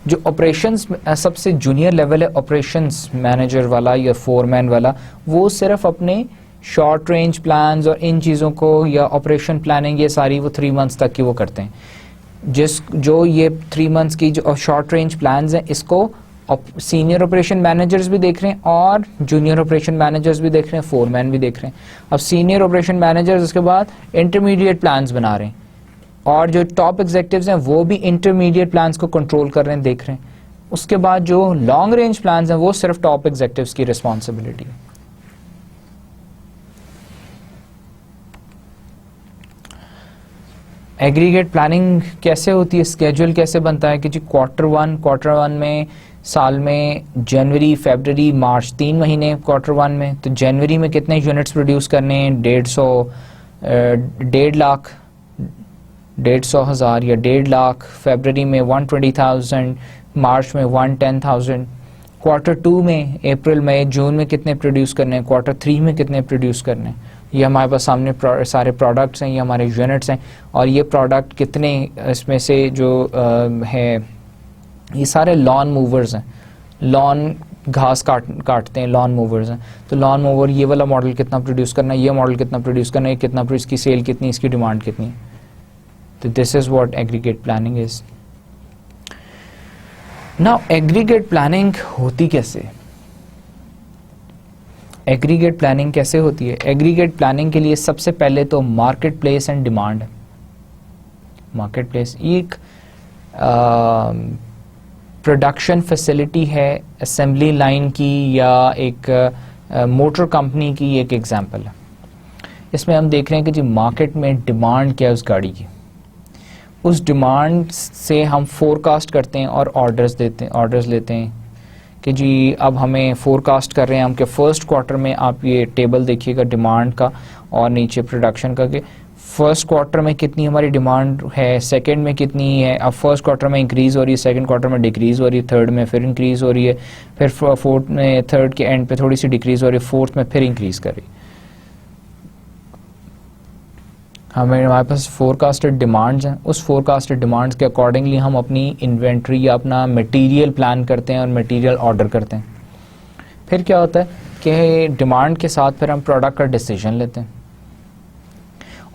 जो ऑपरेशंस सबसे जूनियर लेवल है ऑपरेशंस मैनेजर वाला या फोरमैन वाला, वो सिर्फ अपने शॉर्ट रेंज प्लान्स और इन चीज़ों को या ऑपरेशन प्लानिंग, ये सारी वो 3 मंथ्स तक की वो करते हैं। जो ये 3 मंथ्स की जो शॉर्ट रेंज प्लान्स हैं, इसको सीनियर ऑपरेशन मैनेजर्स भी देख रहे हैं और जूनियर ऑपरेशन मैनेजर्स भी देख रहे हैं, फोरमैन भी देख रहे हैं। अब सीनियर ऑपरेशन मैनेजर्स उसके बाद इंटरमीडिएट प्लान्स बना रहे हैं और जो टॉप एग्जीक्यूटिव्स हैं वो भी इंटरमीडिएट प्लान्स को कंट्रोल कर रहे हैं, देख रहे हैं। उसके बाद जो लॉन्ग रेंज प्लान्स हैं वो सिर्फ टॉप एग्जीक्यूटिव्स की रिस्पॉन्सिबिलिटी है। एग्रीगेट प्लानिंग कैसे होती है, स्केड्यूल कैसे बनता है कि जी क्वार्टर वन में साल में जनवरी, फरवरी, मार्च 3 महीने क्वार्टर वन में, तो जनवरी में कितने यूनिट्स प्रोड्यूस करने हैं, 1.5 लाख, 150,000 या 1.5 लाख, फरवरी में 120,000, मार्च में 110,000। क्वार्टर 2 में अप्रैल, मई, जून में कितने प्रोड्यूस करने हैं, क्वार्टर 3 में कितने प्रोड्यूस करने हैं। ये हमारे पास सामने सारे प्रोडक्ट्स हैं, ये हमारे यूनिट्स हैं और ये प्रोडक्ट कितने, इसमें से जो है ये सारे लॉन मूवर्स हैं, लॉन घास काटते हैं, लॉन मूवर्स हैं। तो लॉन मूवर ये वाला मॉडल कितना प्रोड्यूस करना है, ये मॉडल कितना प्रोड्यूस करना है, कितना, इसकी सेल कितनी, इसकी डिमांड कितनी। तो this is what aggregate planning is. Now aggregate planning होती कैसे, एग्रीगेट प्लानिंग कैसे होती है? एग्रीगेट प्लानिंग के लिए सबसे पहले तो market place and demand. Market place एक प्रोडक्शन फैसिलिटी है, असेंबली लाइन की या एक मोटर कंपनी की एक एग्जांपल है। इसमें हम देख रहे हैं कि जी मार्केट में डिमांड क्या है उस गाड़ी की, उस डिमांड से हम फोरकास्ट करते हैं और ऑर्डर्स लेते हैं कि जी अब हमें फोरकास्ट कर रहे हैं हम कि फर्स्ट क्वार्टर में, आप ये टेबल देखिएगा डिमांड का और नीचे प्रोडक्शन का, कि फर्स्ट क्वार्टर में कितनी हमारी डिमांड है, सेकंड में कितनी है। अब फर्स्ट क्वार्टर में इंक्रीज़ हो रही है, सेकंड क्वार्टर में डिक्रीज़ हो रही है, थर्ड में फिर इंक्रीज़ हो रही है, फिर फोर्थ में, थर्ड के एंड पे थोड़ी सी डिक्रीज़ हो रही है, फोर्थ में फिर इंक्रीज़ कर रही है। हमारे पास फोरकास्टेड डिमांड्स हैं, उस फोरकास्टेड डिमांड्स के अकॉर्डिंगली हम अपनी इन्वेंट्री या अपना मटेरियल प्लान करते हैं और मटेरियल ऑर्डर करते हैं। फिर क्या होता है कि डिमांड के साथ फिर हम प्रोडक्ट का डिसीजन लेते हैं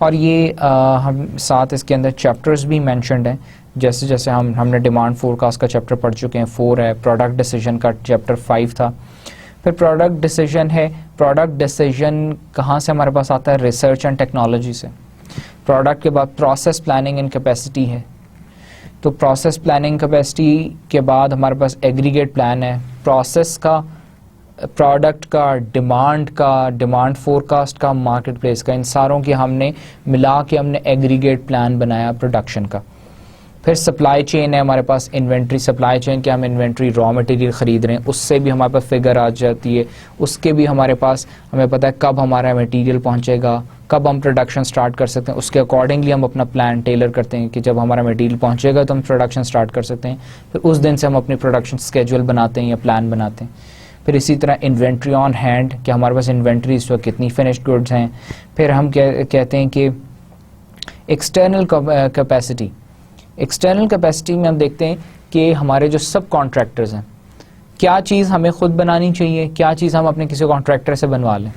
और ये हम साथ इसके अंदर चैप्टर्स भी मेंशन्ड हैं। जैसे जैसे हमने डिमांड फोरकास्ट का चैप्टर पढ़ चुके हैं, 4 है, प्रोडक्ट डिसीजन का चैप्टर 5 था। फिर प्रोडक्ट डिसीजन है, प्रोडक्ट डिसीजन कहाँ से हमारे पास आता है, रिसर्च एंड टेक्नोलॉजी से। प्रोडक्ट के बाद प्रोसेस प्लानिंग एंड कैपेसिटी है, तो प्रोसेस प्लानिंग कैपेसिटी के बाद हमारे पास एग्रीगेट प्लान है, प्रोसेस का, प्रोडक्ट का, डिमांड फोरकास्ट का, मार्केट प्लेस का, इन सारों के हमने मिला के हमने एग्रीगेट प्लान बनाया प्रोडक्शन का। फिर सप्लाई चेन है हमारे पास, इन्वेंट्री सप्लाई चेन के हम इन्वेंट्री रॉ मटेरियल ख़रीद रहे हैं, उससे भी हमारे पास फिगर आ जाती है, उसके भी हमारे पास हमें पता है कब हमारा मटेरियल पहुंचेगा, कब हम प्रोडक्शन स्टार्ट कर सकते हैं, उसके अकॉर्डिंगली हम अपना प्लान टेलर करते हैं कि जब हमारा मटेरियल पहुंचेगा तो हम प्रोडक्शन स्टार्ट कर सकते हैं। फिर उस दिन से हम अपनी प्रोडक्शन स्केड्यूल बनाते हैं या प्लान बनाते हैं। फिर इसी तरह इन्वेंट्री ऑन हैंड कि हमारे पास इन्वेंट्री इस वक्त कितनी फिनिश्ड गुड्स हैं। फिर हम कहते हैं कि एक्सटर्नल कैपेसिटी, एक्सटर्नल कैपेसिटी में हम देखते हैं कि हमारे जो सब कॉन्ट्रैक्टर्स हैं, क्या चीज़ हमें खुद बनानी चाहिए, क्या चीज़ हम अपने किसी कॉन्ट्रैक्टर से बनवा लें,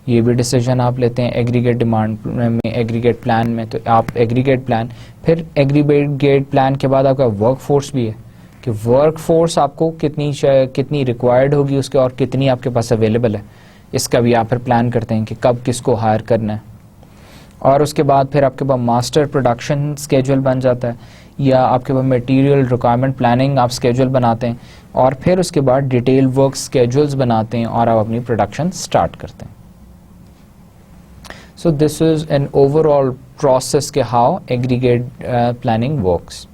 ये भी डिसीजन आप लेते हैं एग्रीगेट डिमांड में, एग्रीगेट प्लान में। तो आप एग्रीगेट प्लान, फिर एग्रीगेट प्लान के बाद आपका वर्क फोर्स भी है कि वर्क फोर्स आपको कितनी रिक्वायर्ड होगी उसके और कितनी आपके पास अवेलेबल है, इसका भी आप फिर प्लान करते हैं कि कब किसको हायर करना है। और उसके बाद फिर आपके पास मास्टर प्रोडक्शन स्केड्यूल बन जाता है या आपके पास मटेरियल रिक्वायरमेंट प्लानिंग आप स्केड्यूल बनाते हैं और फिर उसके बाद डिटेल वर्क स्केड्यूल्स बनाते हैं और आप अपनी प्रोडक्शन स्टार्ट करते हैं। So this is an overall process के how aggregate planning works.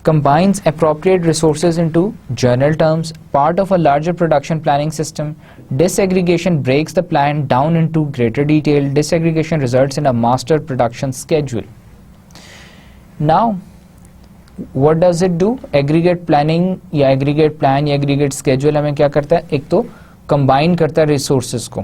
Combines appropriate resources into general terms, part of a larger production planning system. Disaggregation breaks the plan down into greater detail. Disaggregation results in a master production schedule. Now, what does it do? Aggregate planning या aggregate plan या aggregate schedule हमें क्या करता है? एक तो combine करता है resources को,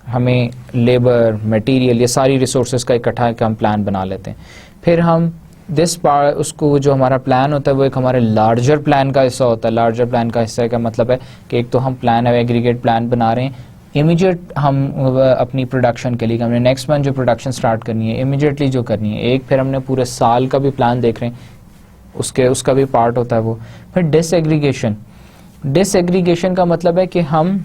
हमें लेबर, मटेरियल, ये सारी रिसोर्सेज का इकट्ठा हम प्लान बना लेते हैं। फिर हम दिस पार्ट, उसको जो हमारा प्लान होता है वो एक हमारे लार्जर प्लान का हिस्सा होता है। लार्जर प्लान का हिस्सा का मतलब है कि एक तो हम प्लान है एग्रीगेट प्लान बना रहे हैं इमीडिएट हम अपनी प्रोडक्शन के लिए, हमने नेक्स्ट मंथ जो प्रोडक्शन स्टार्ट करनी है इमीडिएटली जो करनी है, एक फिर हमने पूरे साल का भी प्लान देख रहे हैं उसका भी पार्ट होता है वो। फिर डिसएग्रीगेशन, डिसएग्रीगेशन का मतलब है कि हम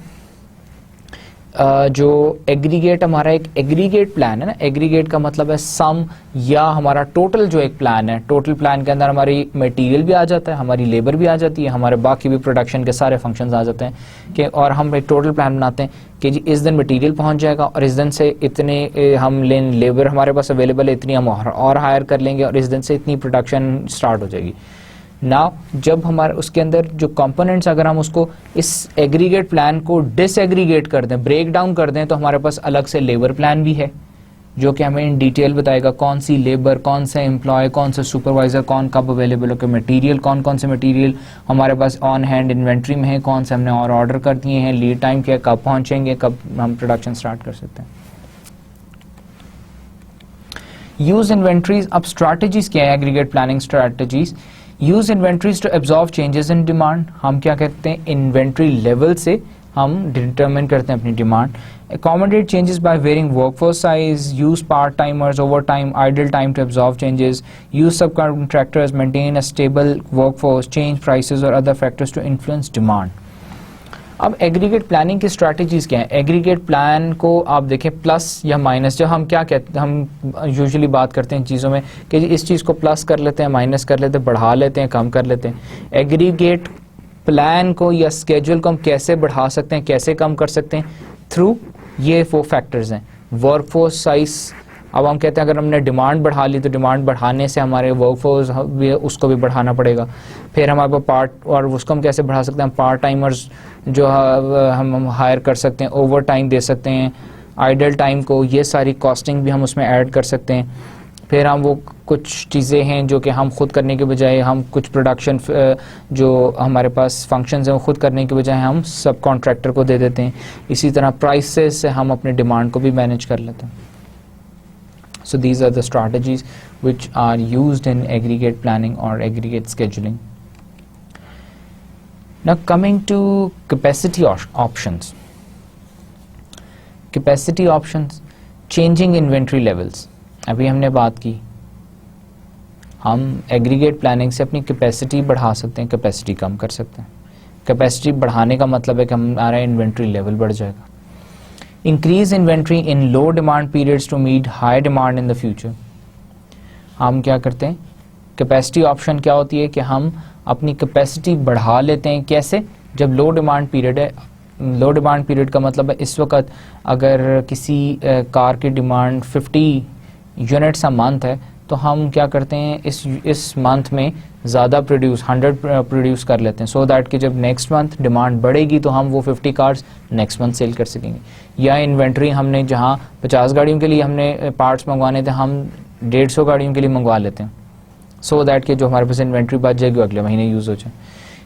जो एग्रीगेट, हमारा एक एग्रीगेट प्लान है ना, एग्रीगेट का मतलब है सम या हमारा टोटल जो एक प्लान है, टोटल प्लान के अंदर हमारी मटेरियल भी आ जाता है, हमारी लेबर भी आ जाती है, हमारे बाकी भी प्रोडक्शन के सारे फंक्शंस आ जाते हैं कि, और हम एक टोटल प्लान बनाते हैं कि जी इस दिन मटेरियल पहुंच जाएगा और इस दिन से इतने हम लेबर हमारे पास अवेलेबल है, इतनी हम और हायर कर लेंगे और इस दिन से इतनी प्रोडक्शन स्टार्ट हो जाएगी। नाउ जब हमारे उसके अंदर जो कंपोनेंट्स, अगर हम उसको इस एग्रीगेट प्लान को डिसएग्रीगेट कर दें, ब्रेक डाउन कर दें, तो हमारे पास अलग से लेबर प्लान भी है जो कि हमें इन डिटेल बताएगा कौन सी लेबर, कौन सा एम्प्लॉय, कौन सा सुपरवाइजर, कौन कब अवेलेबल हो, मटेरियल कौन से मटेरियल हमारे पास ऑन हैंड इन्वेंट्री में है, कौन से हमने और ऑर्डर कर दिए हैं, लीड टाइम क्या, कब पहुंचेंगे, कब हम प्रोडक्शन स्टार्ट कर सकते हैं। यूज इन्वेंट्रीज, अब स्ट्रैटेजीज क्या है aggregate planning strategies. Use inventories to absorb changes in demand, हम क्या कहते हैं इन्वेंट्री लेवल से हम डिटरमिन करते हैं अपनी demand. accommodate changes by varying workforce size, use part-timers, overtime, idle time to absorb changes, use subcontractors, maintain a stable workforce, change prices or other factors to influence demand। अब aggregate planning की strategies क्या है। Aggregate plan को आप देखें plus या minus, जब हम क्या कहते हैं, हम यूजुअली बात करते हैं चीज़ों में कि इस चीज़ को प्लस कर लेते हैं, माइनस कर लेते हैं, बढ़ा लेते हैं, कम कर लेते हैं। एग्रीगेट प्लान को या स्केड्यूल को हम कैसे बढ़ा सकते हैं, कैसे कम कर सकते हैं, थ्रू ये 4 फैक्टर्स हैं। वर्कफोर्स साइज, अब हम कहते हैं अगर हमने डिमांड बढ़ा ली तो डिमांड बढ़ाने से हमारे वर्कफोर्स उसको भी बढ़ाना पड़ेगा। फिर हमारे पास पार्ट, और उसको हम कैसे बढ़ा सकते हैं, हम पार्ट टाइमर्स जो हम हायर कर सकते हैं, ओवर टाइम दे सकते हैं, आइडल टाइम को, ये सारी कॉस्टिंग भी हम उसमें ऐड कर सकते हैं। फिर हम वो कुछ चीज़ें हैं जो कि हम खुद करने के बजाय, हम कुछ प्रोडक्शन जो हमारे पास फंक्शंस हैं वो खुद करने के बजाय हम सब कॉन्ट्रैक्टर को दे देते हैं। इसी तरह प्राइसेस से हम अपनी डिमांड को भी मैनेज कर लेते हैं। So these are the strategies which are used in aggregate planning or aggregate scheduling. Now coming to capacity options. Capacity options, changing inventory levels. अभी हमने बात की, हम aggregate planning से अपनी capacity बढ़ा सकते हैं, capacity कम कर सकते हैं। capacity बढ़ाने का मतलब है कि हमारा inventory level बढ़ जाएगा। Increase inventory in low demand periods to meet high demand in the future। हम क्या करते हैं, कैपेसिटी ऑप्शन क्या होती है कि हम अपनी कैपेसिटी बढ़ा लेते हैं। कैसे, जब लो डिमांड पीरियड है। लो डिमांड पीरियड का मतलब है इस वक्त अगर किसी कार की डिमांड 50 यूनिट्स अ मंथ है तो हम क्या करते हैं इस मंथ में ज़्यादा 100 प्रोड्यूस कर लेते हैं, सो दैट कि जब नेक्स्ट मंथ डिमांड बढ़ेगी तो हम वो 50 कार्स नेक्स्ट मंथ सेल कर सकेंगे। या इन्वेंट्री हमने जहाँ 50 गाड़ियों के लिए हमने पार्ट्स मंगवाने थे, हम 150 गाड़ियों के लिए मंगवा लेते हैं, सो दैट कि जो हमारे पास इन्वेंट्री बच जाएगी अगले महीने यूज़ हो जाए।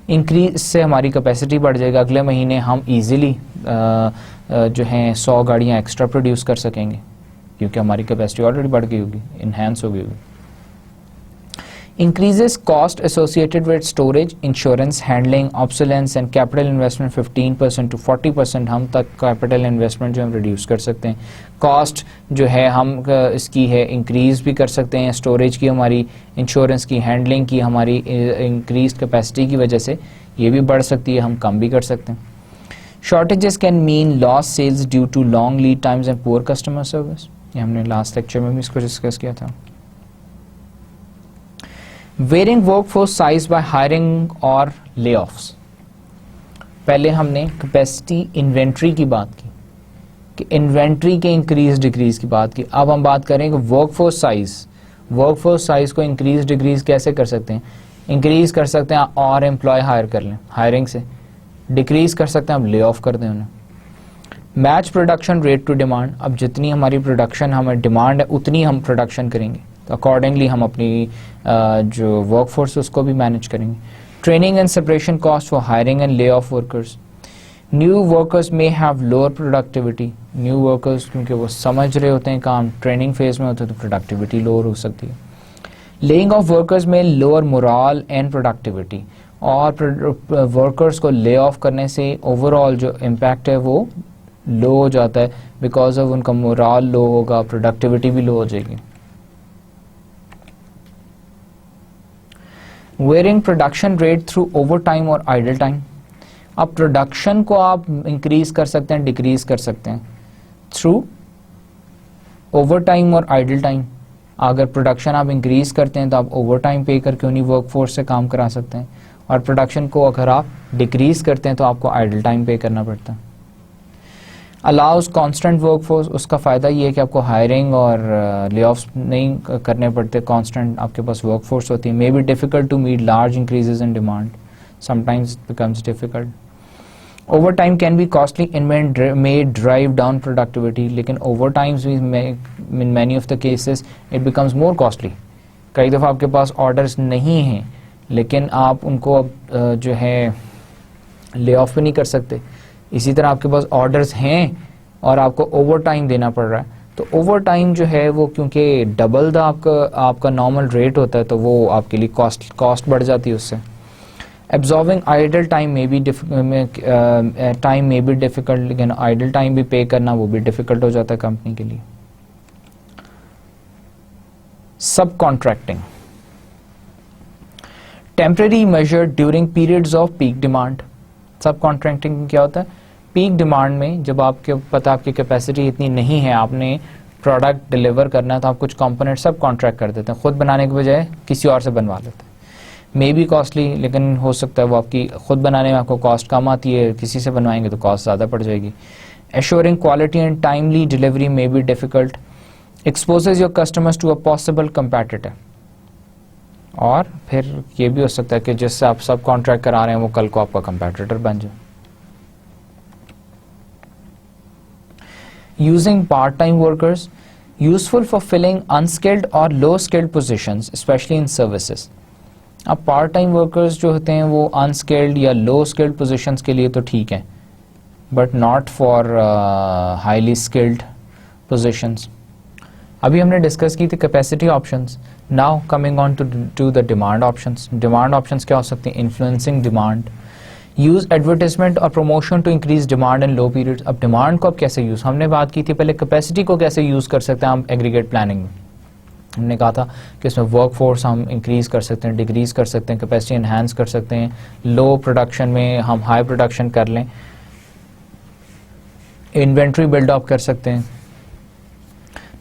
इंक्रीज से हमारी कैपेसिटी बढ़ जाएगा, अगले महीने हम ईजिली जो हैं 100 गाड़ियाँ एक्स्ट्रा प्रोड्यूस कर सकेंगे क्योंकि हमारी कैपेसिटी ऑलरेडी बढ़ गई होगी, इन्हेंस हो गई होगी। Increases cost associated with storage, insurance, handling, obsolescence and capital investment 15% to 40% हम तक capital investment जो हम reduce कर सकते हैं। Cost जो है हम इसकी है increase भी कर सकते हैं, storage की हमारी, insurance की, handling की हमारी increased capacity की वजह से ये भी बढ़ सकती है, हम कम भी कर सकते हैं। Shortages can mean lost sales due to long lead times and poor customer service। ये हमने लास्ट लेक्चर में भी इसको डिस्कस किया था। Varying workforce size by hiring और लेऑफ्स। पहले हमने कैपेसिटी इन्वेंट्री की बात की कि इन्वेंट्री के इंक्रीज डिक्रीज की बात की। अब हम बात करें कि वर्कफोर्स साइज को इंक्रीज डिक्रीज कैसे कर सकते हैं। इंक्रीज कर सकते हैं और एम्प्लॉय हायर कर लें हायरिंग से, डिक्रीज कर सकते हैं हम ले ऑफ कर दें उन्हें। Match production rate to demand, अब जितनी हमारी प्रोडक्शन हमें डिमांड है उतनी हम प्रोडक्शन करेंगे, तो अकॉर्डिंगली हम अपनी जो वर्कफोर्स है उसको भी मैनेज करेंगे। Training and separation cost for hiring and lay off workers. New workers may have lower productivity. New workers क्योंकि वो समझ रहे होते हैं काम, ट्रेनिंग फेज में होते हैं तो प्रोडक्टिविटी लोअर हो सकती है। लेइंग ऑफ वर्कर्स में लोअर मोरल एंड प्रोडक्टिविटी, और वर्कर्स को ले ऑफ करने से ओवरऑल जो इम्पैक्ट है वो लो हो जाता है, बिकॉज ऑफ उनका मोरल लो होगा, प्रोडक्टिविटी भी लो हो जाएगी। Wearing production rate through overtime और आइडल टाइम। अब प्रोडक्शन को आप इंक्रीज कर सकते हैं, डिक्रीज कर सकते हैं थ्रू ओवर टाइम और आइडल टाइम। अगर प्रोडक्शन आप इंक्रीज करते हैं तो आप ओवर टाइम पे करके उन्हीं वर्कफोर्स से काम करा सकते हैं, और प्रोडक्शन को अगर आप डिक्रीज करते हैं तो आपको आइडल टाइम पे करना पड़ता है। अलाउज कांस्टेंट वर्कफोर्स, उसका फ़ायदा ये है कि आपको हायरिंग और ले ऑफ्स नहीं करने पड़ते, कांस्टेंट आपके पास वर्कफोर्स होती है। May be difficult to meet large increases in demand, sometimes it becomes difficult. Over time can be costly and may drive down productivity, लेकिन over times in many of the cases it becomes more costly. कई दफ़ा आपके पास orders नहीं हैं लेकिन आप उनको अब जो है ले ऑफ भी नहीं कर सकते। इसी तरह आपके पास ऑर्डर्स हैं और आपको ओवर टाइम देना पड़ रहा है, तो ओवर टाइम जो है वो क्योंकि डबल द आपका नॉर्मल रेट होता है तो वो आपके लिए कॉस्ट बढ़ जाती है उससे। एब्जॉर्बिंग आइडल टाइम में भी डिफिकल्ट, लेकिन आइडल टाइम भी पे करना वो भी डिफिकल्ट हो जाता है कंपनी के लिए। सब contracting, temporary major during periods off peak demand. सब कॉन्ट्रैक्टिंग क्या होता है? पीक डिमांड में जब आपके पता आपकी कैपेसिटी इतनी नहीं है, आपने प्रोडक्ट डिलीवर करना है, तो आप कुछ कंपोनेंट सब कॉन्ट्रैक्ट कर देते हैं, खुद बनाने के बजाय किसी और से बनवा लेते हैं। मे बी कॉस्टली, लेकिन हो सकता है वो आपकी खुद बनाने में आपको कॉस्ट कम आती है, किसी से बनवाएंगे तो कॉस्ट ज़्यादा पड़ जाएगी। Assuring quality and timely delivery may be difficult, exposes your customers to a possible competitor. और फिर ये भी हो सकता है कि जिससे आप सब कॉन्ट्रैक्ट करा रहे हैं वो कल को आपका कंपेटिटर बन जाए। Using part time workers, useful for filling unskilled और low skilled positions, especially in services. अब पार्ट टाइम वर्कर्स जो होते हैं वो अनस्किल्ड या लो स्किल्ड पोजीशंस के लिए तो ठीक है, but not for highly skilled positions. अभी हमने डिस्कस की थी capacity options, now coming on to the demand options. Demand options क्या हो सकते हैं? इन्फ्लुएंसिंग डिमांड, यूज एडवर्टाइजमेंट और promotion to increase demand in low periods. अब डिमांड को अब कैसे यूज, हमने बात की थी पहले कैपेसिटी को कैसे यूज कर सकते हैं हम एग्रीगेट प्लानिंग में। हमने कहा था कि इसमें वर्क फोर्स हम इंक्रीज कर सकते हैं, डिक्रीज कर सकते हैं, कैपेसिटी एनहांस कर सकते हैं, लो प्रोडक्शन में हम हाई प्रोडक्शन कर लें, इन्वेंट्री बिल्डअप कर सकते हैं।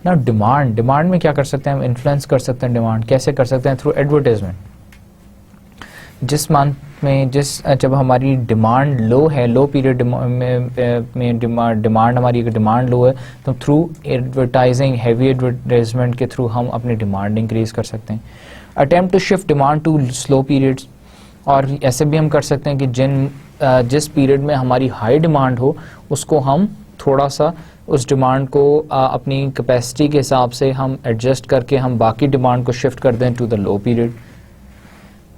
ना डिमांड में क्या कर सकते हैं हम? इन्फ्लुएंस कर सकते हैं डिमांड। कैसे कर सकते हैं? Through advertisement. जिस मंथ में जब हमारी डिमांड लो है, लो पीरियड में डिमांड हमारी अगर डिमांड लो है तो थ्रू एडवर्टाइजिंग, हैवी एडवर्टाइजमेंट के थ्रू हम अपनी डिमांड इंक्रीज कर सकते हैं। Attempt to shift demand to slow periods, और ऐसे भी हम कर सकते हैं कि जिस पीरियड में हमारी हाई डिमांड हो उसको हम थोड़ा सा उस डिमांड को अपनी कैपेसिटी के हिसाब से हम एडजस्ट करके हम बाकी डिमांड को शिफ्ट कर दें to the low period.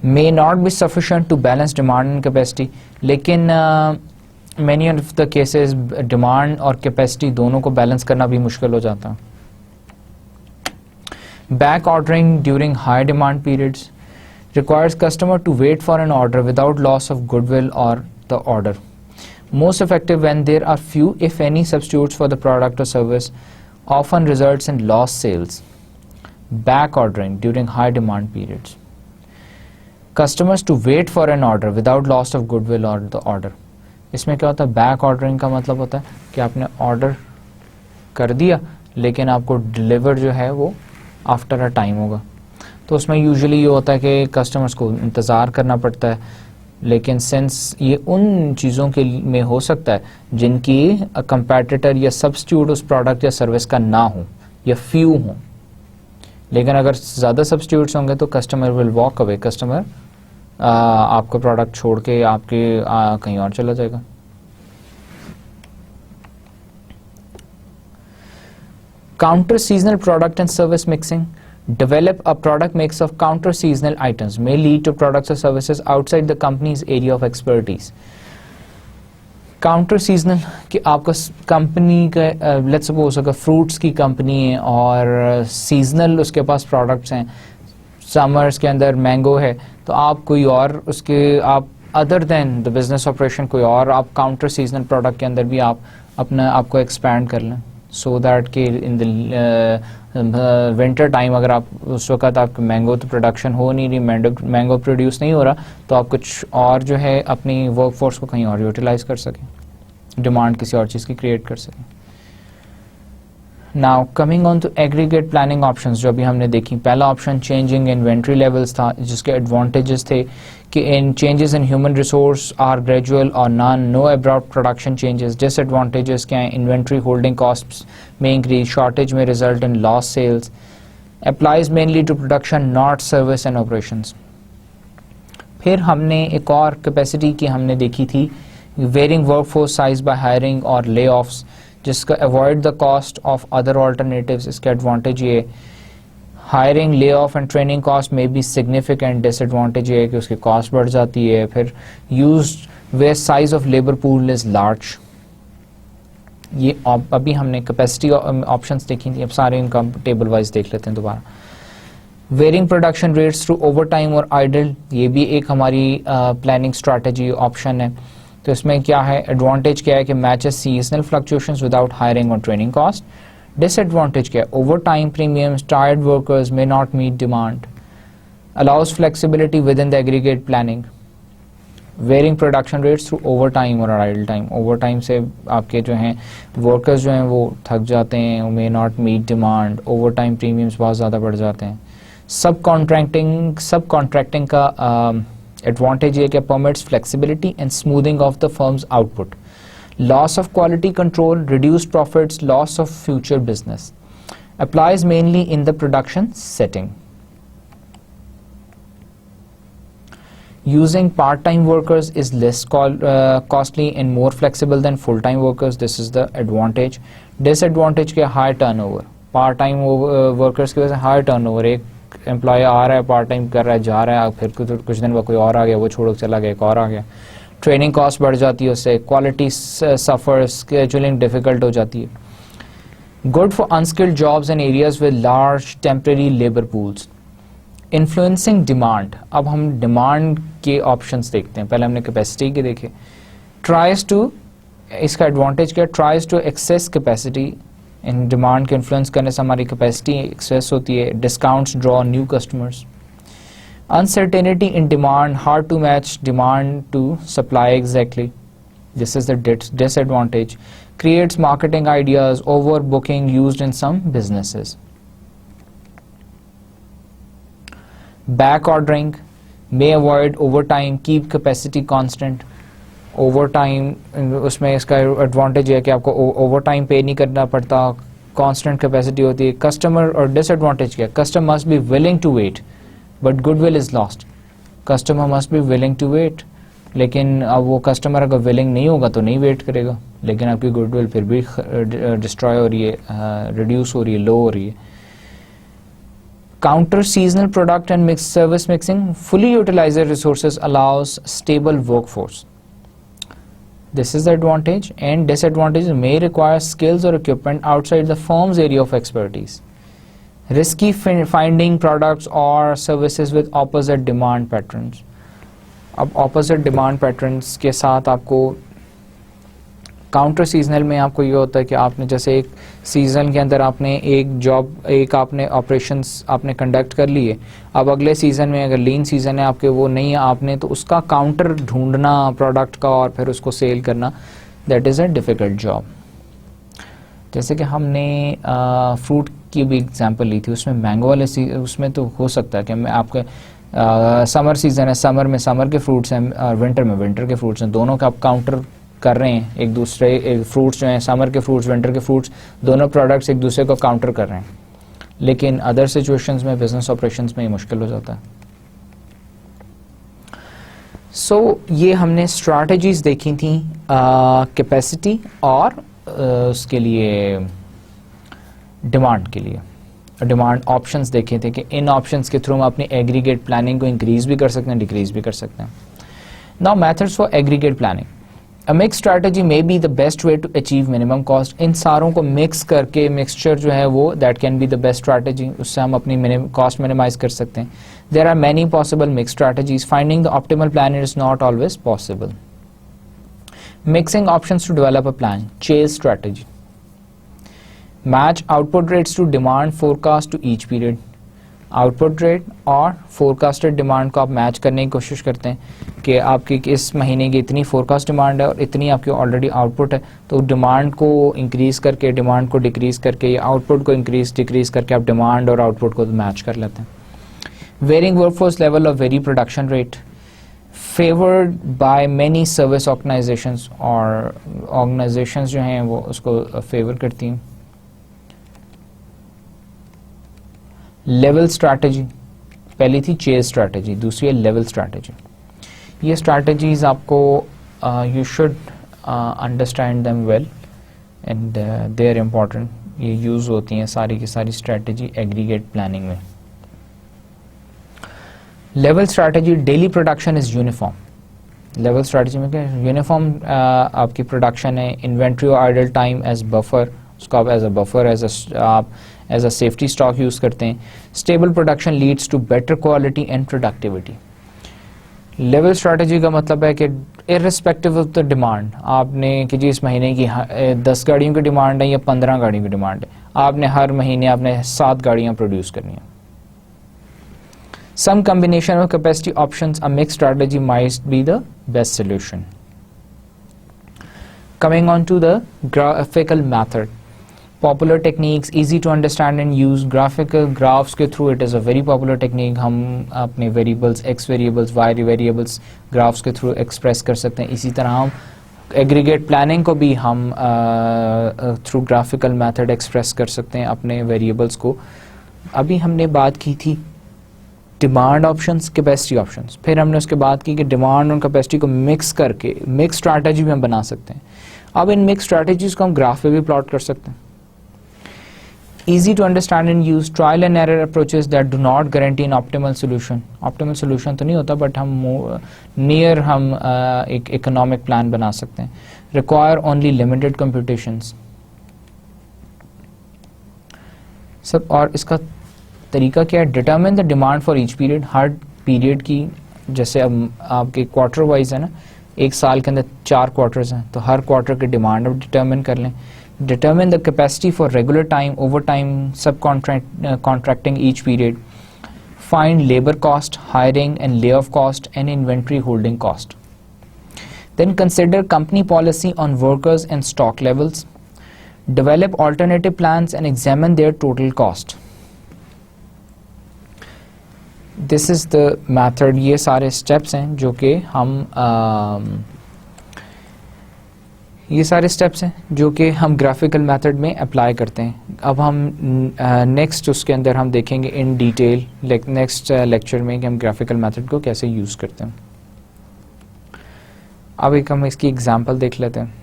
May not be sufficient to balance demand and capacity, लेकिन many of the cases demand और कैपेसिटी दोनों को बैलेंस करना भी मुश्किल हो जाता है। Back ordering during high demand periods requires customer to wait for an order without loss of goodwill or the order. Most effective when there are few, if any, substitutes for the product or service, often results in lost sales. Back ordering during high demand periods. Customers to wait for an order without loss of goodwill or the order. इसमें क्या होता है? Back ordering का मतलब होता है कि आपने ऑर्डर कर दिया लेकिन आपको डिलीवर जो है वो आफ्टर अ टाइम होगा, तो उसमें यूजुअली ये होता है कि कस्टमर्स को इंतज़ार करना पड़ता है। लेकिन सिंस ये उन चीज़ों के में हो सकता है जिनकी कंपेटिटर या सब्स्टिट्यूट उस प्रोडक्ट या सर्विस का ना हो या फ्यू हो, लेकिन अगर ज़्यादा सब्स्टिट्यूट्स होंगे तो customer will walk away, customer आपका प्रोडक्ट छोड़ के आपके कहीं और चला जाएगा। Counter seasonal product and service mixing. Develop a product mix of counter-seasonal items may lead to products or services outside the company's area of expertise. Counter-seasonal कि आपका कंपनी का लेट्स सपोज अगर फ्रूट्स की कंपनी है और seasonal उसके पास products हैं, summers के अंदर मैंगो है तो आप कोई और उसके आप other than the business operation कोई और आप काउंटर सीजनल प्रोडक्ट के अंदर भी आप अपना आपको एक्सपैंड कर लें सो दैट कि इन द विंटर टाइम अगर आप उस वक्त आपके मैंगो तो प्रोडक्शन हो नहीं रही, मैंगो प्रोड्यूस नहीं हो रहा, तो आप कुछ और जो है अपनी वर्क फोर्स को कहीं और यूटिलाइज कर सकें, डिमांड किसी और चीज़ की क्रिएट कर सकें। Now coming on to aggregate planning options जो अभी हमने देखी, पहला ऑप्शन चेंजिंग इन्वेंट्री लेवल्स था जिसके एडवांटेजेस थे कि in changes in human resource are gradual और non no abrupt production changes. Disadvantages क्या हैं? इन्वेंट्री होल्डिंग कॉस्ट्स में इंक्रीज, शॉर्टेज में result in loss sales, applies mainly to production not service and operations. फिर हमने एक और कैपेसिटी की हमने देखी थी varying workforce size by hiring और ले ऑफ्स, जिसका avoid the cost of other alternatives. इसका एडवांटेज ये hiring, layoff and training cost में भी सिग्निफिकेंट, डिसएडवांटेज ये है कि उसकी कॉस्ट बढ़ जाती है। फिर used where size of labour pool is large. ये अभी हमने कैपेसिटी ऑप्शंस देखी थी, अब सारे इनका टेबल वाइज देख लेते हैं दोबारा। Varying production rates through overtime और आइडल, ये भी एक हमारी प्लानिंग स्ट्रैटेजी ऑप्शन है। तो इसमें क्या है, एडवांटेज क्या है कि matches seasonal fluctuations without hiring और ट्रेनिंग कॉस्ट। डिसएडवांटेज क्या है, overtime premiums, tired workers may not meet demand, allows flexibility within the aggregate planning. Varying production rates through overtime और idle time, overtime से आपके जो हैं workers जो हैं वो थक जाते हैं, may not meet demand, overtime premiums बहुत ज़्यादा बढ़ जाते हैं। सब कॉन्ट्रैक्टिंग का एडवांटेज ये कि permits flexibility and smoothing of the firms output, loss of quality control, reduced profits, loss of future business, applies mainly in the production setting. Using part-time workers is less costly and more flexible than full-time workers. This is the advantage. Disadvantage क्या, high turnover. Part-time workers की वजह से high turnover, एक employ आ रहा है part time कर रहा है, जा रहा है, फिर कुछ दिन बाद कोई और आ गया, वो छोड़ के चला गया, एक और आ गया, ट्रेनिंग कॉस्ट बढ़ जाती है उससे, क्वालिटी सफर, स्केड्यूलिंग डिफिकल्ट हो जाती है। Good for unskilled jobs in areas with large temporary labour pools. Influencing demand, अब हम डिमांड के ऑप्शंस देखते हैं, पहले हमने कैपेसिटी के देखे। ट्राइज टू, इसका एडवांटेज क्या, ट्राइज टू एक्सेस कैपेसिटी, इन डिमांड के इन्फ्लुएंस करने से हमारी कैपेसिटी एक्सेस होती है। Discounts draw new customers. Uncertainty in demand, hard to match demand to supply exactly, this is the disadvantage. Creates marketing ideas, overbooking used in some businesses. Back ordering may avoid overtime, keep capacity constant. Overtime उसमें इसका advantage है कि आपको overtime पे नहीं करना पड़ता, constant capacity होती है। कस्टमर, और डिसएडवांटेज क्या, customer must be willing to wait but goodwill is lost. Customer must be willing to wait, लेकिन अब वो कस्टमर अगर विलिंग नहीं होगा तो नहीं वेट करेगा, लेकिन आपकी गुडविल फिर भी डिस्ट्रॉय हो रही है, रिड्यूस हो रही है, लो हो रही है। Counter seasonal product and service mixing, fully utilized resources allows stable workforce. This is the advantage, and disadvantage may require skills or equipment outside the firm's area of expertise. Risky finding products or services with opposite demand patterns. अब opposite demand patterns के साथ आपको counter seasonal में आपको ये होता है कि आपने जैसे एक सीज़न के अंदर आपने एक जॉब, एक आपने ऑपरेशंस आपने कंडक्ट कर लिए, अब अगले सीज़न में अगर लीन सीज़न है आपके वो नहीं है, आपने तो उसका काउंटर ढूंढना प्रोडक्ट का और फिर उसको सेल करना, that is a difficult job. जैसे कि हमने फ्रूट की भी एग्जांपल ली थी, उसमें मैंगो वाले उसमें तो हो सकता है कि मैं आपके समर सीज़न है, समर में समर के फ्रूट्स हैं और विंटर में विंटर के फ्रूट्स हैं, दोनों का आप काउंटर कर रहे हैं, एक दूसरे फ्रूट्स जो हैं, समर के फ्रूट्स, विंटर के फ्रूट्स, दोनों प्रोडक्ट्स एक दूसरे को काउंटर कर रहे हैं, लेकिन अदर सिचुएशंस में, बिजनेस ऑपरेशंस में ये मुश्किल हो जाता है। सो ये हमने स्ट्रैटेजीज देखी थी कैपेसिटी और उसके लिए डिमांड के लिए, डिमांड ऑप्शंस देखे थे कि इन ऑप्शंस के थ्रू हम अपनी एग्रीगेट प्लानिंग को इंक्रीज भी कर सकते हैं, डिक्रीज भी कर सकते हैं। Now methods for aggregate planning, a mix strategy may be the best way to achieve minimum cost. इन सारों को मिक्स करके मिक्सचर जो है वो that can be the best strategy, उससे हम अपनी कॉस्ट मिनिमाइज कर सकते हैं। There are many possible mix strategies. Finding the optimal plan is not always possible. Mixing options to develop a plan. Chase strategy. Match output rates to demand forecast to each period. Output rate और forecasted demand को आप match करने की कोशिश करते हैं कि आपकी इस महीने की इतनी फोरकास्ट डिमांड है और इतनी आपकी ऑलरेडी आउटपुट है, तो डिमांड को इंक्रीज़ करके, डिमांड को डिक्रीज़ करके या आउटपुट को इंक्रीज़ डिक्रीज़ करके आप डिमांड और आउटपुट को मैच कर लेते हैं। वेरिंग वर्कफोर्स लेवल और very production rate favoured by many service organisations, और ऑर्गेनाइजेशंस जो हैं वो उसको फेवर करती हैं। लेवल स्ट्रैटेजी, पहली थी चेज स्ट्रैटेजी, दूसरी है लेवल स्ट्रैटेजी। ये स्ट्रैटेजीज आपको you should understand them well and they are important. ये यूज़ होती हैं सारी की सारी स्ट्रैटेजी एग्रीगेट प्लानिंग में। Level strategy, daily production is uniform. Level strategy में क्या यूनिफॉर्म आपकी प्रोडक्शन है। इन्वेंट्री और आइडल टाइम एज बफर, उसको आप एज अ बफर आप as a safety stock use करते हैं। Stable production leads to better quality and productivity. Level strategy का मतलब है कि इररिस्पेक्टिव ऑफ द डिमांड, आपने कि जी इस महीने की 10 गाड़ियों की डिमांड है या 15 गाड़ियों की डिमांड है, आपने हर महीने आपने 7 गाड़ियाँ प्रोड्यूस करनी है। Some combination of capacity options, a mix strategy might be the best solution. Coming on to the graphical method, popular techniques, easy to understand and use, graphical graphs के through, it is a very popular technique। हम अपने variables, x variables, y variables graphs के through express कर सकते हैं। इसी तरह हम aggregate planning को भी हम through graphical method express कर सकते हैं अपने variables को। अभी हमने बात की थी demand options, capacity options, फिर हमने उसके बात की कि demand और capacity को mix करके mix strategy भी हम बना सकते हैं। अब इन mix strategies को हम graph पे भी plot कर सकते हैं। Easy to understand and use, trial and error approaches that do not guarantee an optimal solution। Optimal solution तो नहीं होता, बट हम near हम एक economic plan बना सकते हैं। Require only limited computations। सब और इसका तरीका क्या है? Determine the demand for each period। Her period की, जैसे अब आपके quarter wise है ना, एक साल के अंदर 4 quarters हैं, तो हर quarter की demand अब determine कर लें। Determine the capacity for regular time, overtime, contracting each period. Find labor cost, hiring and layoff cost, and inventory holding cost. Then consider company policy on workers and stock levels. Develop alternative plans and examine their total cost. This is the method। ये सारे steps हैं जो कि हम graphical method में apply करते हैं। अब हम नेक्स्ट उसके अंदर हम देखेंगे इन डिटेल नेक्स्ट लेक्चर में कि हम ग्राफिकल मेथड को कैसे यूज़ करते हैं। अब एक हम इसकी एग्जांपल देख लेते हैं।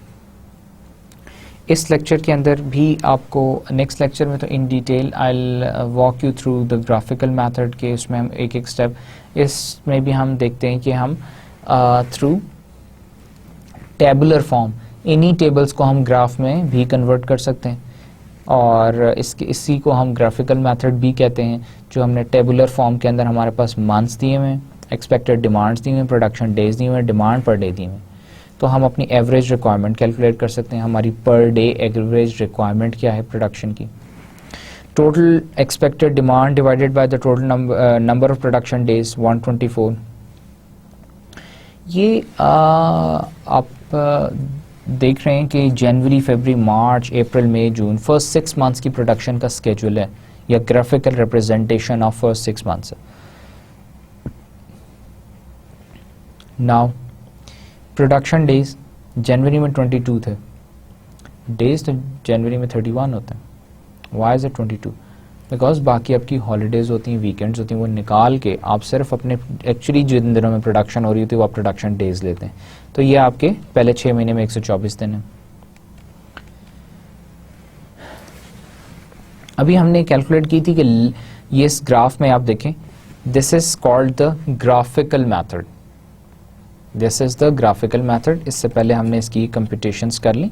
इस लेक्चर के अंदर भी आपको नेक्स्ट लेक्चर में तो in detail I will walk you through the graphical method के, उसमें हम एक एक स्टेप, इसमें भी हम देखते हैं कि हम थ्रू टेबुलर फॉर्म इन्हीं टेबल्स को हम ग्राफ में भी कन्वर्ट कर सकते हैं, और इसी को हम ग्राफिकल मेथड भी कहते हैं। जो हमने टेबुलर फॉर्म के अंदर हमारे पास मंथ्स दिए हुए हैं, एक्सपेक्टेड डिमांड्स दी हुई हैं, प्रोडक्शन डेज दिए हुए हैं, डिमांड पर डे दी हुई हैं, तो हम अपनी एवरेज रिक्वायरमेंट कैलकुलेट कर सकते हैं। हमारी पर डे एवरेज रिक्वायरमेंट क्या है प्रोडक्शन की। Total expected demand divided by the total number of production days 124। ये आप देख रहे हैं कि जनवरी, फरवरी, मार्च, अप्रैल, मई, जून, फर्स्ट 6 मंथ्स की प्रोडक्शन का स्केड्यूल है, या graphical representation of first 6 months. Now production days जनवरी में 22 थे, डेज तो जनवरी में 31 होते हैं। Y is it 22? बिकॉज बाकी आपकी हॉलीडेज होती हैं, वीकेंड्स होती हैं, वो निकाल के आप सिर्फ अपने एक्चुअली जिन दिनों में प्रोडक्शन हो रही होती है वो आप प्रोडक्शन डेज लेते हैं। तो ये आपके पहले 6 महीने में 124 दिन है। अभी हमने कैलकुलेट की थी कि ये इस ग्राफ में आप देखें, this is called the graphical method. This is the graphical method. इससे पहले हमने इसकी कंप्यूटेशंस कर ली,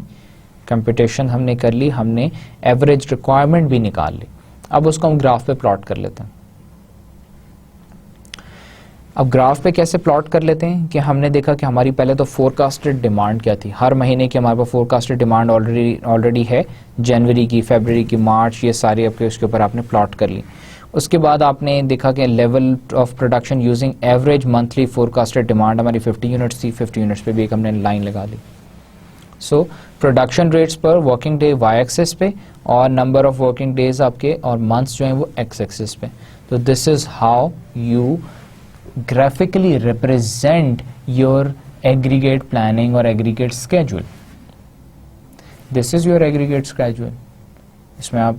कंप्यूटेशन हमने कर ली, हमने एवरेज रिक्वायरमेंट भी निकाल ली। अब उसको हम ग्राफ पे प्लॉट कर लेते हैं। अब ग्राफ पे कैसे प्लॉट कर लेते हैं कि हमने देखा कि हमारी पहले तो फोरकास्टेड डिमांड क्या थी, हर महीने की हमारे पास फोरकास्टेड डिमांड ऑलरेडी है, जनवरी की, फरवरी की, मार्च, ये सारी आपके उसके ऊपर आपने प्लॉट कर ली। उसके बाद आपने देखा कि level of production using average monthly forecasted demand हमारी 50 यूनिट्स थी, 50 यूनिट्स पे भी एक हमने लाइन लगा ली। सो प्रोडक्शन रेट्स पर वर्किंग डे वाई एक्सिस पे और नंबर ऑफ वर्किंग डेज आपके और मंथ्स जो हैं वो एक्स एक्सिस पे। तो this is how you graphically represent your aggregate planning और aggregate schedule. This is your aggregate schedule. इसमें आप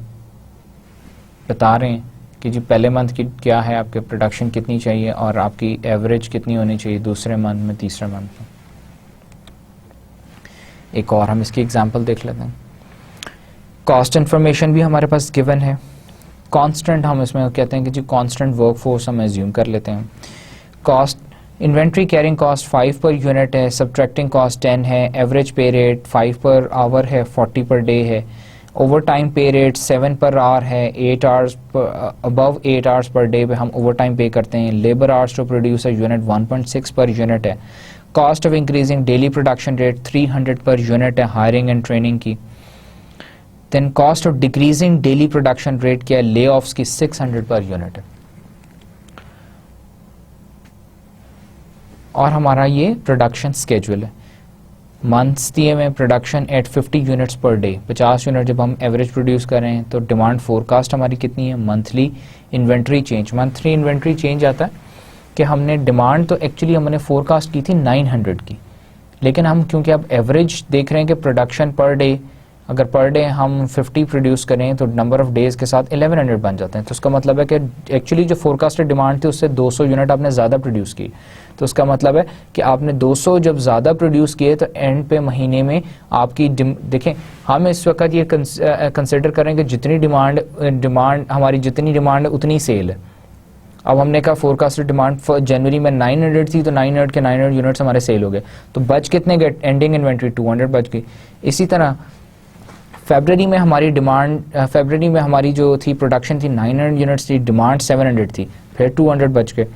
बता रहे हैं कि जी पहले मंथ की क्या है, आपके प्रोडक्शन कितनी चाहिए और आपकी एवरेज कितनी होनी चाहिए दूसरे मंथ में, तीसरे मंथ में। एक और हम इसकी एग्जांपल देख लेते हैं। कॉस्ट इन्फॉर्मेशन भी हमारे पास गिवन है। कांस्टेंट हम इसमें कहते हैं कि जी कांस्टेंट वर्कफोर्स हम एज्यूम कर लेते हैं। कॉस्ट इन्वेंट्री कैरिंग कॉस्ट 5 पर यूनिट है, सब्ट्रैक्टिंग कॉस्ट 10 है, एवरेज पे रेट 5 पर आवर है, 40 पर डे है, overtime pay rate 7 per hour है, 8 hours above 8 hours per day पे हम ओवर टाइम पे करते हैं। Labour hours to produce a unit 1.6 per unit है। Cost of increasing daily production rate 300 per unit है hiring and training की। Then cost of decreasing daily production rate क्या है, ले ऑफ्स की 600 पर यूनिट है। और हमारा ये प्रोडक्शन स्केड्यूल है। मंथ्स दिए हुए production at 50 units per day, 50 unit जब हम एवरेज प्रोड्यूस कर रहे हैं तो डिमांड फोरकास्ट हमारी कितनी है। Monthly inventory change, monthly inventory change आता है कि हमने डिमांड तो एक्चुअली हमने फोरकास्ट की थी 900 की, लेकिन हम क्योंकि अब एवरेज देख रहे हैं कि प्रोडक्शन पर डे, अगर पर डे हम 50 प्रोड्यूस करें तो नंबर ऑफ डेज के साथ 1100 बन जाते हैं। तो उसका मतलब है कि एक्चुअली जो फोरकास्टेड डिमांड थी उससे 200 यूनिट आपने ज़्यादा प्रोड्यूस की। तो उसका मतलब है कि आपने 200 जब ज़्यादा प्रोड्यूस किए तो एंड पे महीने में आपकी देखें, हम इस वक्त ये कंसिडर करें कि जितनी डिमांड हमारी जितनी डिमांड उतनी सेल है। अब हमने कहा फोरकास्टेड डिमांड जनवरी में 900 थी तो 900 के 900 यूनिट्स हमारे सेल हो गए, तो बच कितने गए, एंडिंग इन्वेंट्री 200 बच गई। इसी तरह फरवरी में हमारी डिमांड, फरवरी में हमारी जो थी प्रोडक्शन थी 900 यूनिट्स थी, डिमांड 700 थी, फिर 200 बच गए।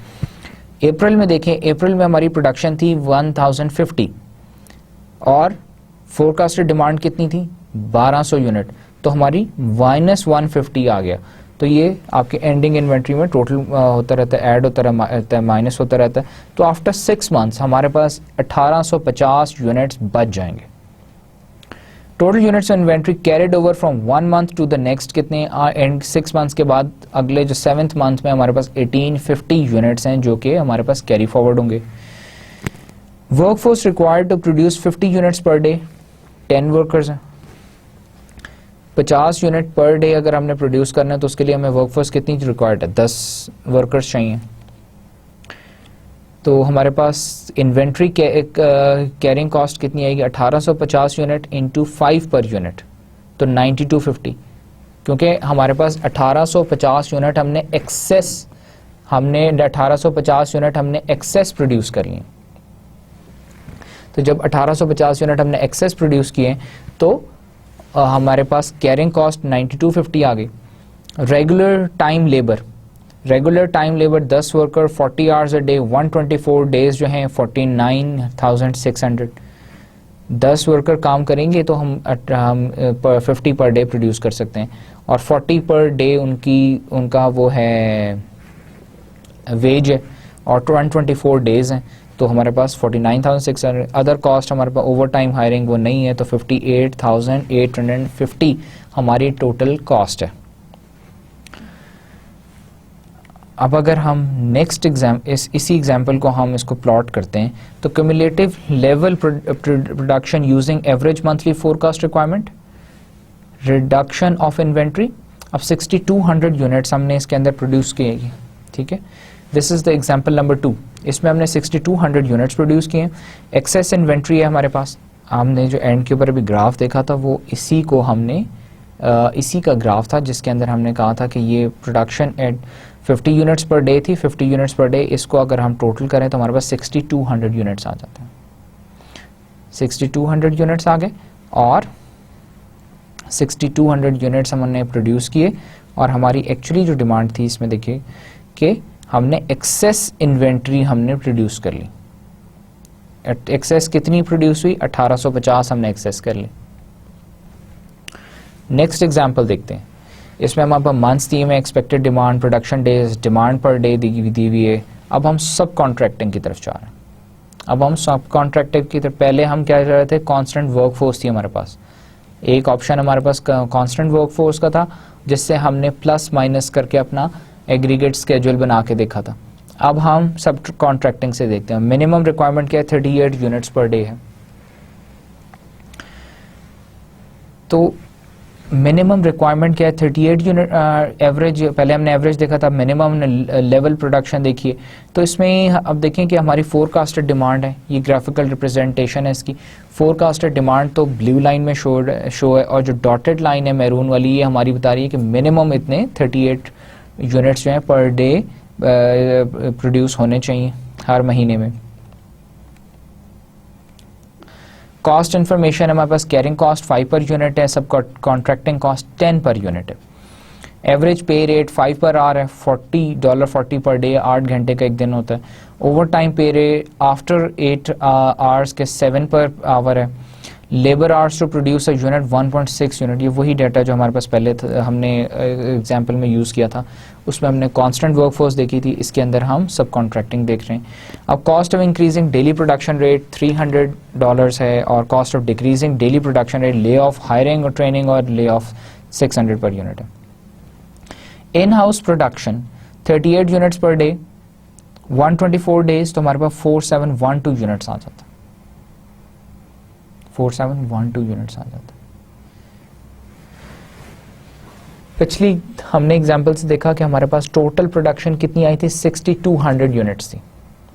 अप्रैल में देखें, अप्रैल में हमारी प्रोडक्शन थी 1050 और फोरकास्टेड डिमांड कितनी थी 1200 यूनिट, तो हमारी -150 आ गया। तो ये आपके एंडिंग इन्वेंट्री में टोटल होता रहता है, ऐड होता रहता है, माइनस होता रहता है। तो आफ्टर 6 मंथ्स हमारे पास 1850 यूनिट्स बच जाएंगे। Total units inventory carried over from 1 month to the next कितने, एंड 6 मंथ्स के बाद अगले जो 7th मंथ में हमारे पास 1850 यूनिट्स हैं जो कि हमारे पास कैरी फॉरवर्ड होंगे। Workforce required to produce 50 units per day, 10 workers हैं। 50 यूनिट पर डे अगर हमने प्रोड्यूस करना है तो उसके लिए हमें वर्कफोर्स कितनी रिक्वायर्ड है, 10 वर्कर्स चाहिए। तो हमारे पास इन्वेंट्री कैरिंग कॉस्ट कितनी आएगी, 1850 यूनिट इंटू 5 पर यूनिट, तो 9250। क्योंकि हमारे पास 1850 यूनिट हमने एक्सेस 1850 यूनिट हमने एक्सेस प्रोड्यूस कर लिए। तो जब 1850 यूनिट हमने एक्सेस प्रोड्यूस किए तो हमारे पास कैरिंग कॉस्ट 9250 आ गई। Regular time labour 10 worker 40 hours a day, 124 days जो हैं 49,600। 10 वर्कर काम करेंगे तो हम 50 पर डे प्रोड्यूस कर सकते हैं, और 40 पर डे उनका वो है वेज है, और 124 डेज हैं तो हमारे पास 49,600। अदर कॉस्ट हमारे पास ओवर टाइम हायरिंग वो नहीं है, तो 58,850 हमारी टोटल कॉस्ट है। अब अगर हम नेक्स्ट इसी एग्जाम्पल को हम इसको प्लॉट करते हैं तो cumulative level production using average monthly forecast requirement, reduction of inventory. अब 6200 यूनिट्स हमने इसके अंदर प्रोड्यूस किए, ठीक है। This is the example number 2। इसमें हमने 6200 यूनिट्स प्रोड्यूस किए। एक्सेस इन्वेंट्री है हमारे पास। हमने जो एंड के ऊपर अभी ग्राफ देखा था वो इसी का ग्राफ था जिसके अंदर हमने कहा था कि ये production at 50 units per day थी। 50 यूनिट्स पर डे, इसको अगर हम टोटल करें तो हमारे पास 6200 यूनिट्स आ जाते हैं। 6200 यूनिट्स आ गए और 6200 यूनिट्स हमने प्रोड्यूस किए, और हमारी एक्चुअली जो डिमांड थी इसमें देखिए कि हमने एक्सेस इन्वेंट्री हमने प्रोड्यूस कर ली। एक्सेस कितनी प्रोड्यूस हुई? 1850 हमने एक्सेस कर ली। नेक्स्ट एग्जांपल देखते हैं। इसमें हमारे पास मंथ्स दिए हुए, expected demand, production days, demand per day दी हुई है। अब हम सब कॉन्ट्रैक्टिंग की तरफ जा रहे हैं। अब हम सब कॉन्ट्रैक्टिंग की तरफ, पहले हम क्या कर रहे थे? कांस्टेंट वर्कफोर्स थी हमारे पास। एक ऑप्शन हमारे पास कांस्टेंट वर्कफोर्स का था, जिससे हमने प्लस माइनस करके अपना एग्रीगेट स्केड्यूल बना के देखा था। अब हम सब कॉन्ट्रैक्टिंग से देखते हैं। मिनिमम रिक्वायरमेंट क्या है? 38 यूनिट्स पर डे है। तो मिनिमम रिक्वायरमेंट क्या है? 38 यूनिट। एवरेज, पहले हमने एवरेज देखा था, मिनिमम लेवल प्रोडक्शन देखिए। तो इसमें अब देखें कि हमारी फोरकास्टेड डिमांड है, ये ग्राफिकल रिप्रेजेंटेशन है इसकी। फोरकास्टेड डिमांड तो ब्लू लाइन में शो है, और जो डॉटेड लाइन है मैरून वाली, ये हमारी बता रही है कि मिनिमम इतने 38 यूनिट्स जो हैं पर डे प्रोड्यूस होने चाहिए हर महीने में। कॉस्ट इन्फॉर्मेशन है हमारे पास। कैरिंग कॉस्ट 5 पर यूनिट है, सब कॉन्ट्रैक्टिंग कॉस्ट 10 पर यूनिट है। एवरेज पे रेट 5 पर आवर है, $40 पर डे, 8 घंटे का एक दिन होता है। Overtime pay rate after 8 hours के 7 पर आवर है। Labour hours to produce a unit 1.6 unit, ये वही डाटा जो हमारे पास पहले हमने एग्जाम्पल में यूज़ किया था, उसमें हमने कांस्टेंट वर्कफोर्स देखी थी, इसके अंदर हम सब कॉन्ट्रैक्टिंग देख रहे हैं। अब cost of increasing daily production rate $300 है, और cost of decreasing daily production rate, lay off, hiring और ट्रेनिंग और ले ऑफ 600 पर यूनिट है। In house production 38 units per day, 124 days, तो हमारे पास 4712 यूनिट्स आ जाता है। 4712 यूनिट्स आ जाता है। पिछली हमने एग्जांपल से देखा कि हमारे पास टोटल प्रोडक्शन कितनी आई थी? 6200 यूनिट्स थी।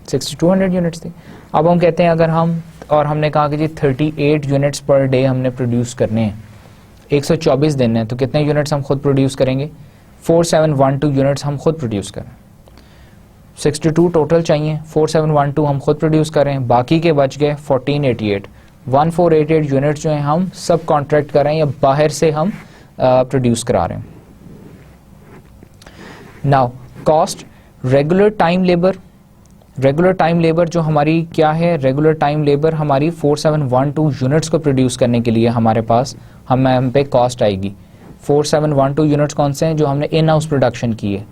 6200 यूनिट्स थी। अब हम कहते हैं अगर हम, और हमने कहा कि जी 38 यूनिट्स पर डे हमने प्रोड्यूस करने हैं, 124 दिन है, तो कितने यूनिट्स हम खुद प्रोड्यूस करेंगे? 4712 यूनिट्स हम खुद प्रोड्यूस करें। 62 टोटल चाहिए, 4712 हम खुद प्रोड्यूस करें, बाकी के बच गए 1488 यूनिट्स जो हैं हम सब कॉन्ट्रैक्ट कर रहे हैं या बाहर से हम प्रोड्यूस करा रहे हैं। Now cost, regular time labour. Regular time labour जो हमारी क्या है? रेगुलर टाइम लेबर हमारी 4712 यूनिट्स को प्रोड्यूस करने के लिए हमारे पास हम पे कॉस्ट आएगी। 4712 यूनिट्स कौन से हैं? जो हमने इन हाउस प्रोडक्शन की है।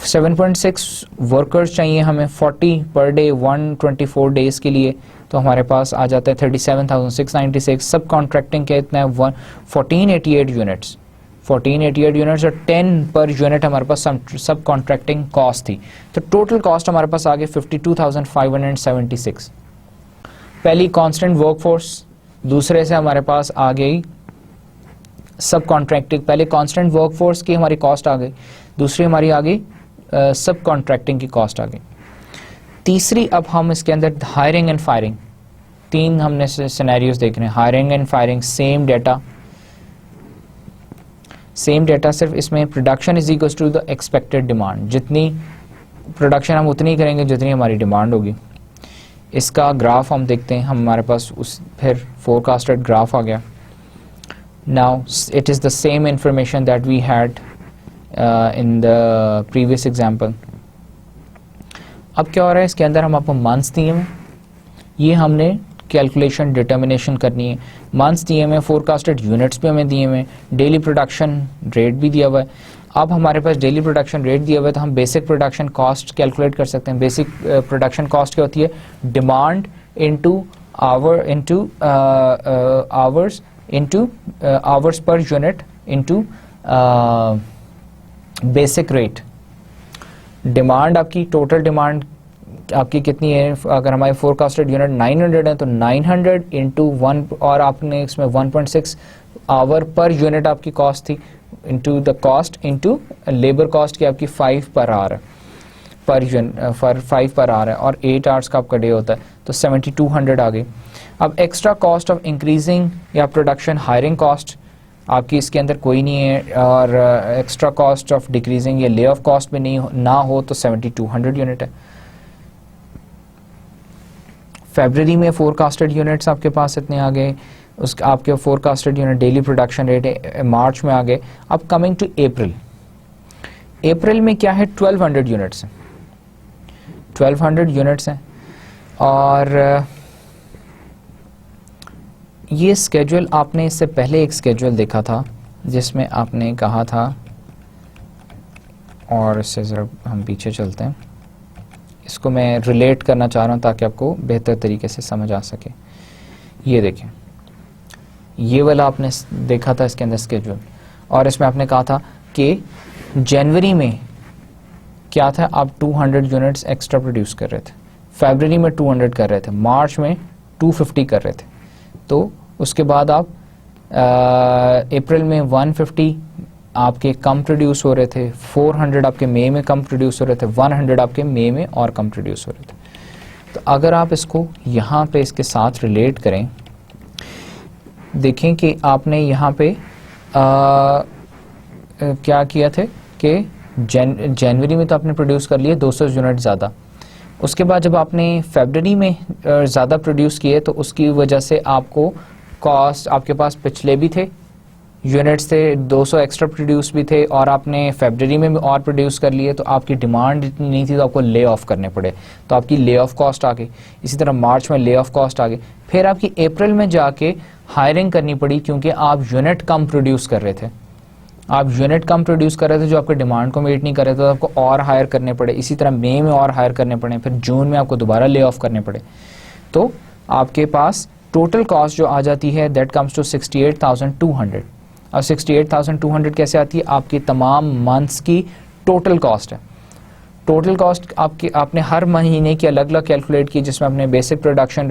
7.6 वर्कर्स चाहिए हमें 40 पर डे 124 डेज के लिए, तो हमारे पास आ जाता है 37,696। सब कॉन्ट्रैक्टिंग के इतना है 1488 यूनिट्स, 1488 यूनिट्स, और 10 पर यूनिट हमारे पास सब कॉन्ट्रैक्टिंग कॉस्ट थी। तो टोटल कॉस्ट हमारे पास आ गई 52,576। पहली कांस्टेंट वर्कफोर्स, दूसरे से हमारे पास आ गई सब कॉन्ट्रैक्टिंग। पहले कांस्टेंट वर्कफोर्स की हमारी कॉस्ट आ गई, दूसरी हमारी आ गई सब कॉन्ट्रैक्टिंग की कॉस्ट आ गई। तीसरी अब हम इसके अंदर हायरिंग एंड फायरिंग, 3 हमने सिनेरियोस देख रहे हैं। Hiring and firing, same data, सिर्फ इसमें production is equal to the expected demand. जितनी प्रोडक्शन हम उतनी ही करेंगे जितनी हमारी डिमांड होगी। इसका ग्राफ हम देखते हैं, हमारे पास उस फिर फोरकास्टेड ग्राफ आ गया। Now it is the same information that we had in the previous example. अब क्या हो रहा है? इसके अंदर हम आपको मंथ्स दिए हैं, ये हमने कैलकुलेशन डिटर्मिनेशन करनी है। मंथ्स दिए हुए, फोरकास्टेड यूनिट्स भी हमें दिए हुए, डेली प्रोडक्शन रेट भी दिया हुआ है। अब हमारे पास डेली प्रोडक्शन रेट दिया हुआ है, तो हम बेसिक प्रोडक्शन कॉस्ट कैलकुलेट कर सकते हैं। बेसिक प्रोडक्शन कॉस्ट क्या होती है? Demand into our into hours into hours per unit into basic rate. Demand आपकी, टोटल डिमांड आपकी कितनी है? अगर हमारे फोरकास्टेड यूनिट 900 है, तो 900 इंटू 1, और आपने इसमें 1.6 आवर पर यूनिट आपकी कॉस्ट थी, into the cost into labour cost की आपकी 5 पर आवर है, पर यूनिट 5 पर आवर है, और 8 आवर्स का आपका डे होता है, तो 7200 आ गई। अब एक्स्ट्रा कॉस्ट ऑफ इंक्रीजिंग या प्रोडक्शन, हायरिंग कॉस्ट आपकी इसके अंदर कोई नहीं है, और एक्स्ट्रा कॉस्ट ऑफ डिक्रीजिंग या ले ऑफ कॉस्ट भी नहीं ना हो, तो 7200 यूनिट है। फरवरी में फोरकास्टेड यूनिट्स आपके पास इतने आ गए, उस आपके forecasted unit daily production rate मार्च में आ गए। अब कमिंग टू अप्रैल, अप्रैल में क्या है 1200 यूनिट्स हैं, 1200 यूनिट्स हैं। और ये स्केड्यूल आपने इससे पहले एक स्केड्यूल देखा था जिसमें आपने कहा था, और इससे ज़रा हम पीछे चलते हैं, इसको मैं रिलेट करना चाह रहा हूँ ताकि आपको बेहतर तरीके से समझ आ सके। ये देखें, ये वाला आपने देखा था इसके अंदर स्केड्यूल, और इसमें आपने कहा था कि जनवरी में क्या था, आप 200 यूनिट्स एक्स्ट्रा प्रोड्यूस कर रहे थे, फरवरी में 200 कर रहे थे, मार्च में 250 कर रहे थे। तो उसके बाद आप अप्रैल में 150 आपके कम प्रोड्यूस हो रहे थे, 400 आपके मई में कम प्रोड्यूस हो रहे थे, 100 आपके मई में और कम प्रोड्यूस हो रहे थे। तो अगर आप इसको यहाँ पे इसके साथ रिलेट करें, देखें कि आपने यहाँ पे क्या किया थे कि जनवरी में तो आपने प्रोड्यूस कर लिए 200 यूनिट ज़्यादा। उसके बाद जब आपने फरवरी में ज़्यादा प्रोड्यूस किए तो उसकी वजह से आपको कॉस्ट, आपके पास पिछले भी थे यूनिट्स थे, 200 एक्स्ट्रा प्रोड्यूस भी थे, और आपने फरवरी में भी और प्रोड्यूस कर लिए, तो आपकी डिमांड इतनी नहीं थी तो आपको ले ऑफ करने पड़े, तो आपकी ले ऑफ कॉस्ट आ गई। इसी तरह मार्च में ले ऑफ कॉस्ट आ गई। फिर आपकी अप्रैल में जाके हायरिंग करनी पड़ी क्योंकि आप यूनिट कम प्रोड्यूस कर रहे थे, आप यूनिट कम प्रोड्यूस कर रहे थे जो आपके डिमांड को मीट नहीं कर रहे थे, तो आपको और हायर करने पड़े। इसी तरह मई में और हायर करने पड़े, फिर जून में आपको दोबारा ले ऑफ करने पड़े। तो आपके पास टोटल कॉस्ट जो आ जाती है दैट कम्स टू 68,200। और 68,200 कैसे आती है, आपकी तमाम मंथ्स की टोटल कॉस्ट है। टोटल कॉस्ट आपने हर महीने की अलग अलग कैलकुलेट की, जिसमें आपने बेसिक प्रोडक्शन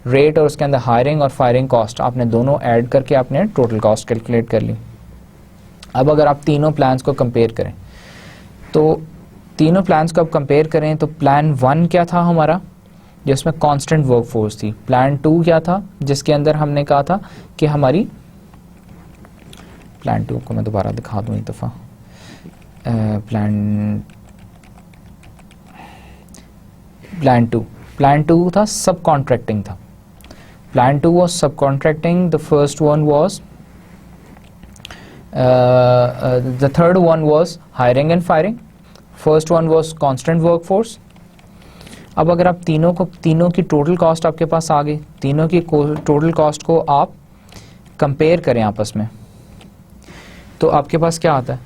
रेट और उसके अंदर हायरिंग और फायरिंग कॉस्ट आपने दोनों ऐड करके आपने टोटल कॉस्ट कैलकुलेट कर ली। अब अगर आप तीनों प्लान्स को कंपेयर करें, तो तीनों प्लान्स को आप कंपेयर करें तो प्लान 1 क्या था हमारा, जिसमें कांस्टेंट वर्कफोर्स थी। प्लान 2 क्या था, जिसके अंदर हमने कहा था कि हमारी, प्लान 2 को मैं दोबारा दिखा दूं एक दफ़ा, प्लान 2 था सब कॉन्ट्रैक्टिंग था। प्लान 2 वॉज सब contracting, the first one was the third one was hiring and firing, first one was constant workforce। अब अगर आप तीनों की टोटल कॉस्ट आपके पास आ गई, तीनों की टोटल कॉस्ट को आप कंपेयर करें आपस में, तो आपके पास क्या आता है,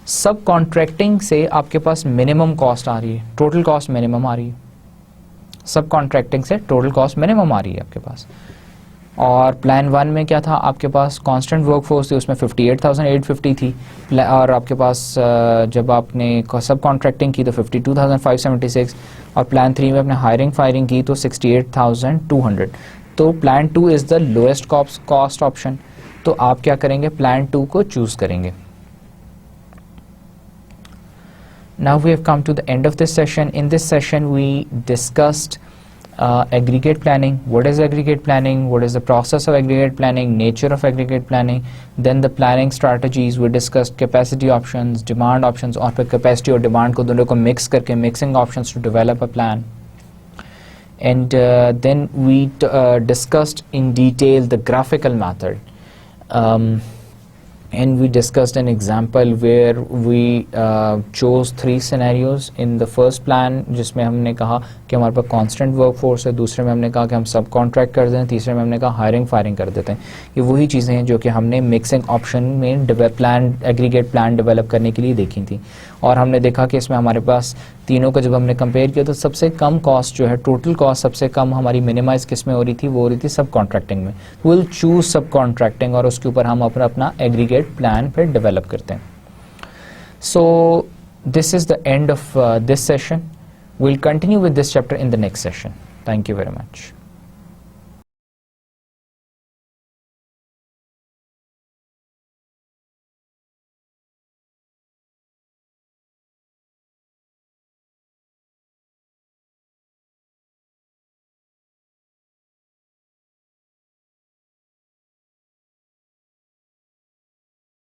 सब कॉन्ट्रैक्टिंग से आपके पास मिनिमम कॉस्ट आ रही है, टोटल कॉस्ट मिनिमम आ रही है, सब कॉन्ट्रैक्टिंग से टोटल कॉस्ट मिनिमम आ रही है आपके पास। और प्लान 1 में क्या था, आपके पास कांस्टेंट वर्कफोर्स थी, उसमें 58,850 थी, और आपके पास जब आपने सब कॉन्ट्रैक्टिंग की तो 52,576, और प्लान 3 में आपने हायरिंग फायरिंग की तो 68,200। तो plan 2 is the lowest cost option. तो आप क्या करेंगे, प्लान 2 को चूज करेंगे। Now we have come to the end of this session. In this session we discussed aggregate planning. What is aggregate planning? What is the process of aggregate planning? Nature of aggregate planning? Then the planning strategies. We discussed capacity options, demand options, और फिर capacity और demand को दोनों को mix करके mixing options to develop a plan. And then we discussed in detail the graphical method. And we discussed an example where we chose 3 scenarios in the first plan, जिसमें हमने कहा कि हमारे पास कांस्टेंट वर्कफोर्स है, दूसरे में हमने कहा कि हम सब कॉन्ट्रैक्ट कर दें, तीसरे में हमने कहा हायरिंग फायरिंग कर देते हैं। ये वही चीज़ें हैं जो कि हमने मिक्सिंग ऑप्शन में एग्रीगेट प्लान डेवलप करने के लिए देखी थी। और हमने देखा कि इसमें हमारे पास तीनों को जब हमने कंपेयर किया तो सबसे कम कॉस्ट जो है, टोटल कॉस्ट सबसे कम हमारी मिनिमाइज किस में हो रही थी, वो हो रही थी सब कॉन्ट्रैक्टिंग में। विल चूज सब कॉन्ट्रैक्टिंग और उसके ऊपर हम अपना एग्रीगेट प्लान फिर डेवलप करते हैं। So this is the end of this session. We'll continue with this chapter in the next session. Thank you very much.